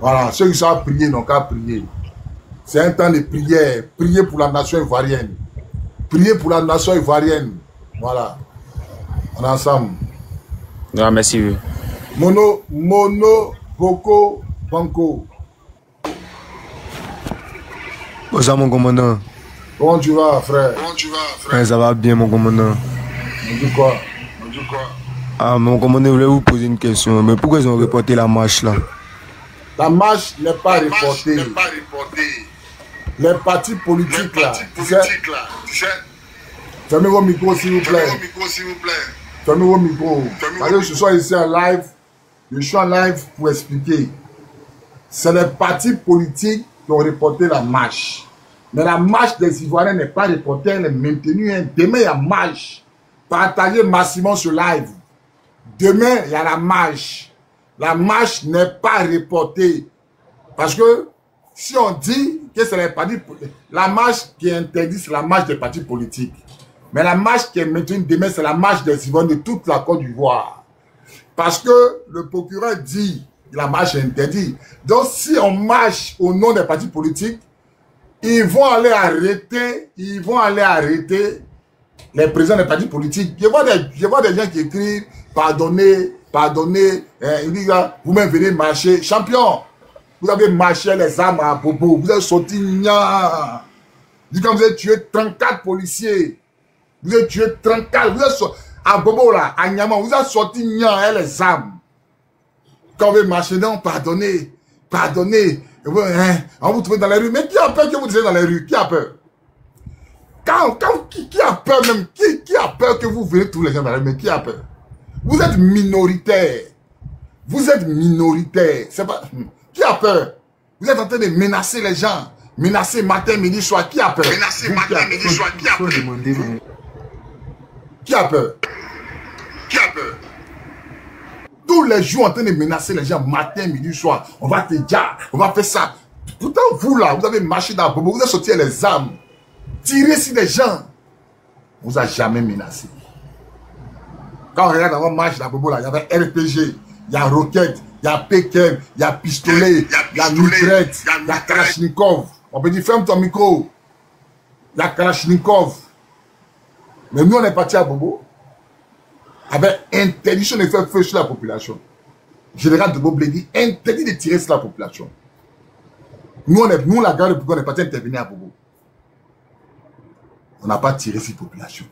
Voilà, ceux qui savent prier n'ont qu'à prier. C'est un temps de prière. Prier pour la nation ivoirienne. Prier pour la nation ivoirienne. Voilà. On est ensemble. Non, merci. Mono, Boko, Banco. Bonjour mon commandant. Comment tu vas, frère? Ouais, ça va bien, mon commandant. On dit quoi? Ah, mon commandant, je voulais vous poser une question. Mais pourquoi ils ont reporté la marche là? La marche n'est pas reportée. Les partis politiques là, tu sais. Fermez vos micros, s'il vous plaît. Fermez vos micros. Parce que je suis ici en live. Je suis en live pour expliquer. C'est les partis politiques qui ont reporté la marche. Mais la marche des Ivoiriens n'est pas reportée, elle est maintenue. Demain, il y a marche. Partagez massivement ce live. Demain, il y a la marche. La marche n'est pas reportée. Parce que si on dit que c'est les partis politiques, la marche qui est interdite, c'est la marche des partis politiques. Mais la marche qui est maintenue demain, c'est la marche des Ivoiriens de toute la Côte d'Ivoire. Parce que le procureur dit que la marche est interdite. Donc, si on marche au nom des partis politiques, ils vont aller arrêter les présidents des partis politiques. Je vois des gens qui écrivent pardonnez, ils disent vous-même venez marcher. Champion, vous avez marché les armes à Bobo, vous avez sorti Nya. Quand vous avez tué 34 policiers, vous avez tué 34, vous avez sorti, à Bobo là, à Nyama, vous avez sorti Nya et les armes. Quand vous avez marché, non, pardonnez. On vous trouve dans les rues. Mais qui a peur que vous disiez dans les rues? Qui a peur? Qui a peur même? Qui a peur que vous venez tous les gens dans les rues? Mais qui a peur? Vous êtes minoritaire. C'est pas... Qui a peur? Vous êtes en train de menacer les gens. Menacer matin, midi, soir. Qui a peur? Qui a peur? Tous les jours en train de menacer les gens matin, midi, soir. On va te dire, on va faire ça. Pourtant, vous là, vous avez marché dans Bobo, vous avez sorti les armes. Tiré sur les gens. On vous a jamais menacé. Quand on regarde avant marche dans Bobo là, il y avait RPG, il y a roquette, il y a PKM, il y a pistolet, il y a mitraillette, il y a Kalachnikov. On peut dire ferme ton micro. Il y a Kalachnikov. Mais nous on est parti à Bobo avec interdiction de faire feu sur la population. Général de Bobo dit interdit de tirer sur la population. Nous la garde on est parti intervenir à Bobo. On n'a pas tiré sur la population.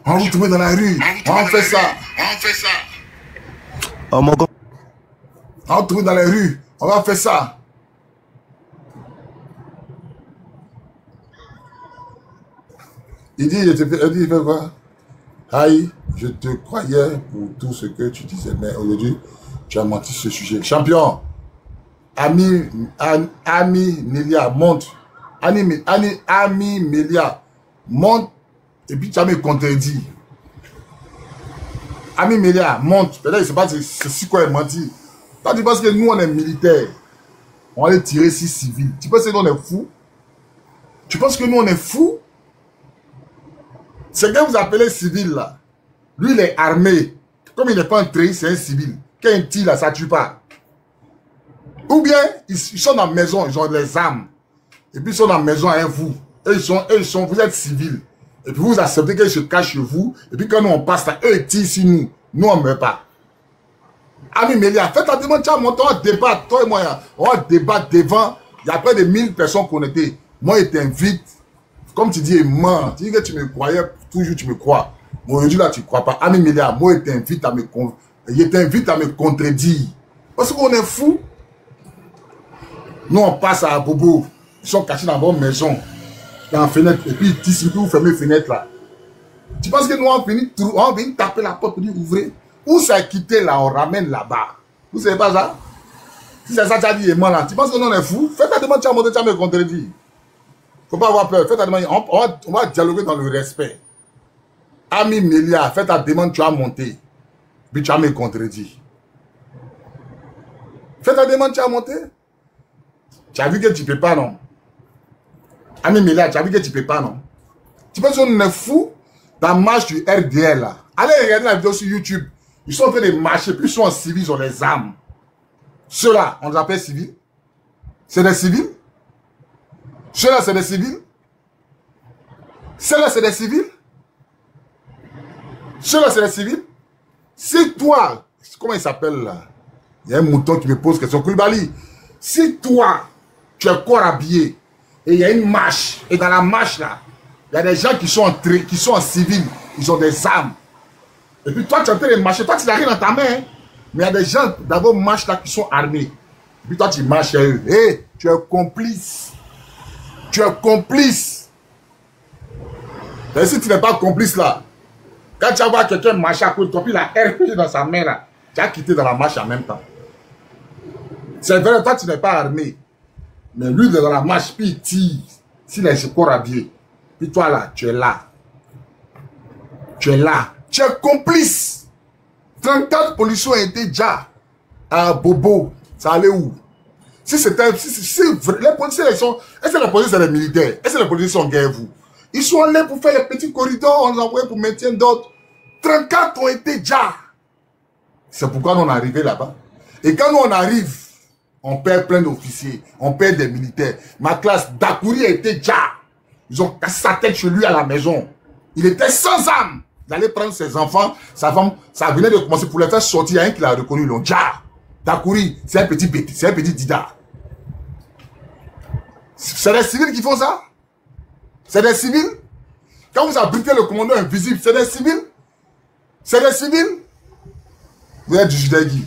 On vous trouve dans la rue. On fait ça. On vous trouve dans les rues. On va faire ça. Il dit, il dit quoi? Aïe, je te croyais pour tout ce que tu disais, mais aujourd'hui, tu as menti sur ce sujet. Champion, Ami Melia, monte. Ami Melia, monte, et puis tu as me contredit. Ami Melia, monte. Peut-être, je ne sais pas c'est quoi il menti. Toi, tu penses que nous, on est militaires. On va aller tirer sur civils. Tu penses que nous, on est fous? Tu penses que nous, on est fous? Ce que vous appelez civil, là, lui, il est armé. Comme il n'est pas entré, c'est un civil. Quand il tire, là, ça ne tue pas. Ou bien, ils sont dans la maison, ils ont les armes. Et puis, ils sont dans la maison avec vous. Vous êtes civils. Et puis, vous acceptez qu'ils se cachent chez vous. Et puis, quand nous, on passe là, eux, ils tirent sur nous. Nous, on ne meurt pas. Ami Mélia, faites la demande, tiens, on va débattre, toi et moi, on va débattre devant. Il y a près de 1000 personnes connectées. Moi, je t'invite. Comme tu dis, man, tu dis que tu me croyais, toujours tu me crois. Mais aujourd'hui, là, tu ne crois pas. Ami Mélia, moi, je t'invite à me contredire. Parce qu'on est fous. Nous, on passe à Bobo. Ils sont cachés dans votre maison, dans la fenêtre. Et puis, ils vous fermez les fenêtres là. Tu penses que nous, on va venir taper la porte pour dire ouvrez? Où ça a quitté là, on ramène là-bas. Vous savez pas ça? Si c'est ça, tu as dit, moi là. Tu penses que nous, on est fous? Faites la demande, tu as monté, tu as me contredire. Faut pas avoir peur. Faites la demande. On va dialoguer dans le respect. Ami Mélia, faites ta demande, tu as monté. Puis tu as me contredire. Faites ta demande, tu as monté. Tu as vu que tu ne peux pas, non? Ami Mélia, tu as vu que tu ne peux pas, non? Tu penses qu'on est fou dans la marche du RDL, là? Allez regarder la vidéo sur YouTube. Ils sont en train de marcher, puis ils sont en civil, ils ont les armes. Ceux-là, on les appelle civils. C'est des civils? Ceux-là, c'est des civils? Ceux-là, c'est des civils? Ceux-là, c'est des civils? Si toi, comment il s'appelle là? Il y a un mouton qui me pose question. Koulibaly, si toi, tu es corps habillé, et il y a une marche, et dans la marche là, il y a des gens qui sont en civil, ils ont des armes. Et puis toi, tu es en train de marcher, toi tu n'as rien dans ta main, hein? Mais il y a des gens d'abord marche là qui sont armés. Et puis toi tu marches à eux. Hé, tu es complice. Tu es complice. Et si tu n'es pas complice là, quand tu vas voir quelqu'un marcher à côté de toi, puis il a RPG dans sa main là, tu as quitté dans la marche en même temps. C'est vrai, toi tu n'es pas armé. Mais lui dans la marche, puis il tire. S'il est corps habillé. Puis toi là, tu es là. Tu es là. Tu es complice. 34 policiers ont été déjà à Bobo. Ça allait où? Si c'était. Les policiers, est-ce que les policiers sont des militaires? Est-ce que les policiers sont guerre, vous? Ils sont allés pour faire les petits corridors, on les envoyait pour maintien d'ordre. 34 ont été déjà. C'est pourquoi nous on est arrivé là-bas. Et quand nous on arrive, on perd plein d'officiers, on perd des militaires. Ma classe, Dakouri a été déjà. Ils ont cassé sa tête chez lui à la maison. Il était sans âme. Il allait prendre ses enfants, sa femme, ça venait de commencer pour les faire sortir. Il y a un qui l'a reconnu, ils l'ont déjà. Dakouri, c'est un petit bêtis, c'est un petit dida. C'est des civils qui font ça? C'est des civils? Quand vous abritez le commandant invisible, c'est des civils? C'est des civils? Vous êtes du Judagui.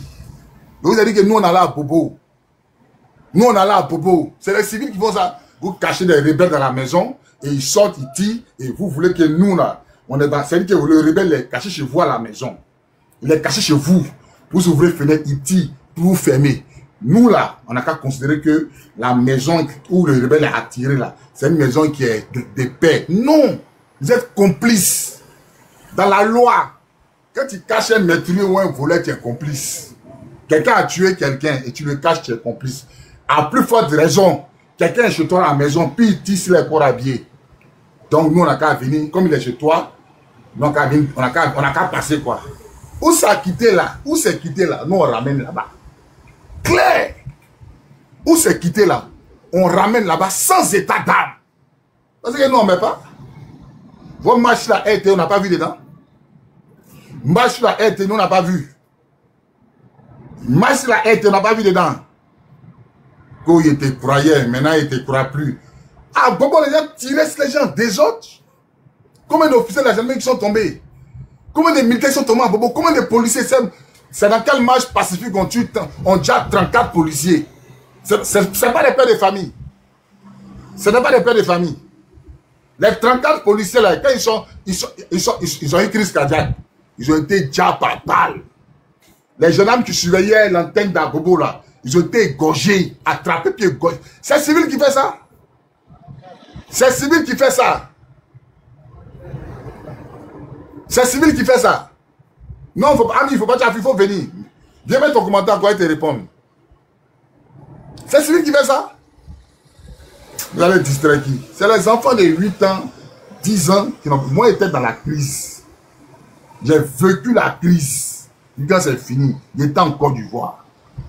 Vous avez dit que nous on allait à Bobo. Nous on allait à Bobo. C'est les civils qui font ça. Vous cachez des rebelles dans la maison et ils sortent, ils tirent et vous voulez que nous là, on est dans. C'est-à-dire que le rebelle est caché chez vous à la maison. Il est caché chez vous. Vous ouvrez la fenêtre, il tire, vous fermez. Nous là, on n'a qu'à considérer que la maison où le rebelle est attiré là, c'est une maison qui est de paix. Non! Vous êtes complices. Dans la loi, quand tu caches un meurtrier ou un voleur, tu es complice. Quelqu'un a tué quelqu'un et tu le caches, tu es complice. À plus forte raison, quelqu'un est chez toi à la maison, puis il tisse les corps habillés. Donc nous, on n'a qu'à venir, comme il est chez toi, on n'a qu'à passer quoi. Où ça quitté là? Où c'est quitté là? Nous, on ramène là-bas. Clair! Où c'est quitté là? On ramène là-bas sans état d'âme. Parce que nous, on ne met pas. Votre marche là, on n'a pas vu dedans. Marche là, nous, on n'a pas vu. Marche là, on n'a pas vu dedans. Quand il était croyant, maintenant il ne te croit plus. Ah, Bobo, les gens tiraient les gens des autres. Combien d'officiers de la gendarmerie qui sont tombés? Combien de militaires sont tombés à Bobo? Combien de policiers? C'est dans quelle marche pacifique on tue déjà 34 policiers? Ce n'est pas des pères de famille. Ce n'est pas des pères de famille. Les 34 policiers là, quand ils ont une crise cardiaque, ils ont été déjà par balle. Les gendarmes qui surveillaient l'antenne d'Abobo là, ils ont été égorgés, attrapés puis égorgés. C'est civil qui fait ça. C'est civil qui fait ça. C'est civil qui fait ça. Non, il faut pas il faut venir. Viens mettre ton commentaire, quoi, et te répondre. C'est civil qui fait ça. Vous allez distraire qui? C'est les enfants de 8 ans, 10 ans qui n'ont... Moi, j'étais dans la crise. J'ai vécu la crise. Et quand c'est fini, j'étais en Côte d'Ivoire.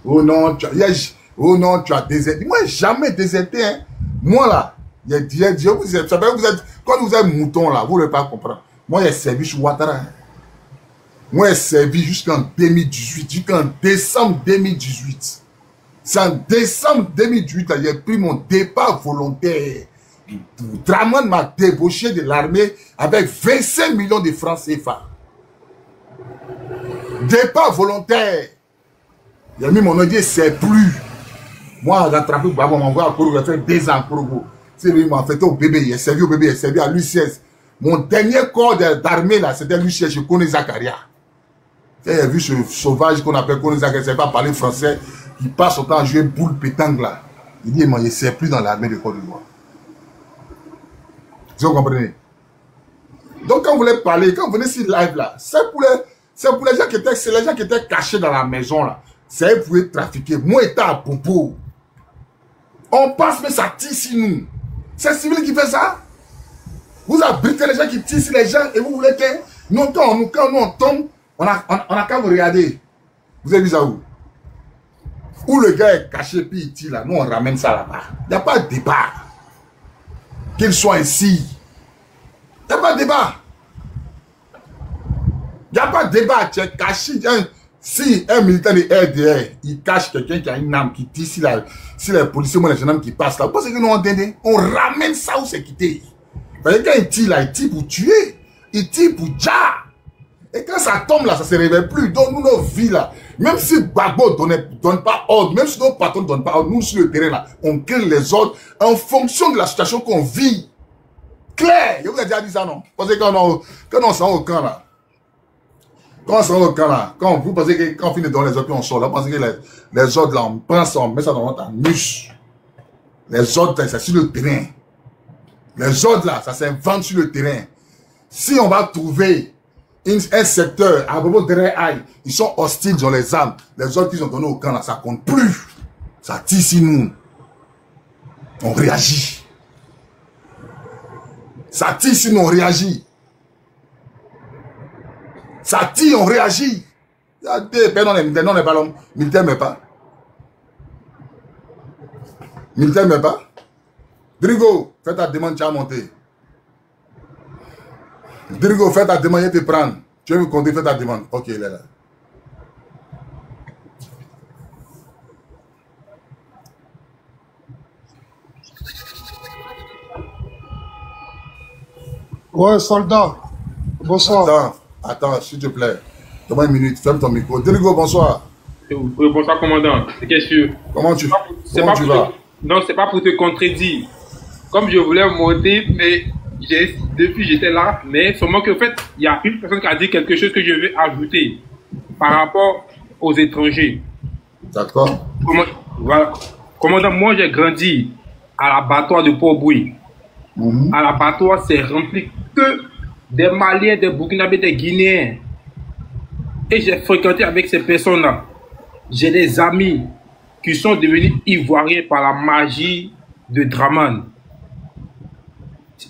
Oh non, tu as déserté. Moi, jamais déserté. Hein. Moi, là, vous êtes, quand vous êtes mouton, là, vous ne pouvez pas comprendre. Moi, j'ai servi chez Ouattara. Moi, j'ai servi jusqu'en 2018, jusqu'en décembre 2018. C'est en décembre 2018 que j'ai pris mon départ volontaire. Draman m'a débauché de l'armée avec 25 millions de francs CFA. Départ volontaire. Il a mis mon nom, dit c'est plus. Moi, j'ai attrapé Babo, m'a envoyé à Korogo, j'ai fait 2 ans à Korogo. C'est lui qui m'a fait au bébé, il a servi au bébé, il a servi à l'UCS. Mon dernier corps d'armée là, c'était l'UCS, je connais Zakaria. J'ai vu ce sauvage qu'on appelle Kone Zakaria, il ne sait pas parler français. Il passe son temps à jouer boule pétanque là. Il dit, moi, il ne sert plus dans l'armée de Côte d'Ivoire. Vous comprenez? Donc, quand vous voulez parler, quand vous venez sur live là, c'est pour les gens qui étaient cachés dans la maison là. C'est eux qui pouvaient trafiquer. Moi, j'étais à Popo. On passe, mais ça tire sur nous. C'est civil qui fait ça. Vous abritez les gens qui tirent sur les gens et vous voulez que nous, quand nous on tombe, on a qu'à vous regarder. Vous avez vu ça où? Où le gars est caché puis il tire là, nous on ramène ça là-bas. Il n'y a pas de débat. Qu'il soit ici. Il n'y a pas de débat. Il n'y a pas de débat. Tu es caché. Si un militaire de RDR, il cache quelqu'un qui a une arme qui tire si les policiers ou les gendarmes qui passent là, vous pensez que nous on ramène ça où c'est quitté. Parce que quand il tire là, il tire pour tuer. Il tire pour déjà. Et quand ça tombe là, ça ne se réveille plus. Donc nous, nos vies là, même si Gbagbo donne pas ordre, même si nos patrons ne donnent pas ordre, nous sur le terrain là, on crée les ordres en fonction de la situation qu'on vit. Claire, je vous ai déjà dit ça non? Parce que quand on s'en va au camp là, quand vous pensez que quand on finit dans les ordres, on sort là, vous pensez que les ordres là, on prend ça, on met ça dans notre anus. Les ordres, c'est sur le terrain. Les ordres là, ça s'invente sur le terrain. Si on va trouver un secteur, à propos de Aïe, ils sont hostiles dans les armes. Les ordres qu'ils ont donnés au camp là, ça compte plus. Ça tire sur nous. On réagit. Ça tire sur nous, on réagit. Ça tire, on réagit. Non, n'est pas l'homme. Militaire, mais pas. Militaire, mais pas. Drigo, fais ta demande, tu as monté. Drigo, fais ta demande, il te prendre. Tu veux me compter, fais ta demande. Ok, il est là. Ouais, soldat. Bonsoir. Attends, s'il te plaît. Donne-moi une minute, ferme ton micro. Drigo, bonsoir. Bonsoir, commandant. C'est sûr. Comment tu vas? Non, c'est pas pour te contredire. Comme je voulais monter, mais depuis j'étais là, mais seulement qu'en fait, il y a une personne qui a dit quelque chose que je vais ajouter par rapport aux étrangers. D'accord. Voilà. Commandant, moi j'ai grandi à l'abattoir de Port-Bouilly. À l'abattoir, c'est rempli que des Maliens, des Burkinabés, des Guinéens. Et j'ai fréquenté avec ces personnes-là. J'ai des amis qui sont devenus ivoiriens par la magie de Draman.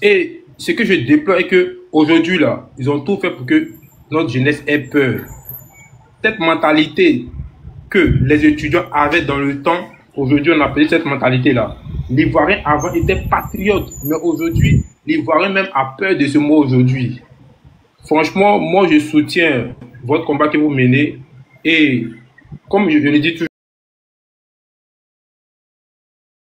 Et ce que je déplore est que aujourd'hui là, ils ont tout fait pour que notre jeunesse ait peur. Cette mentalité que les étudiants avaient dans le temps, aujourd'hui on a perdu cette mentalité-là. L'Ivoirien avant était patriote, mais aujourd'hui, l'Ivoirien même a peur de ce mot aujourd'hui. Franchement, moi je soutiens votre combat que vous menez et comme je le dis toujours,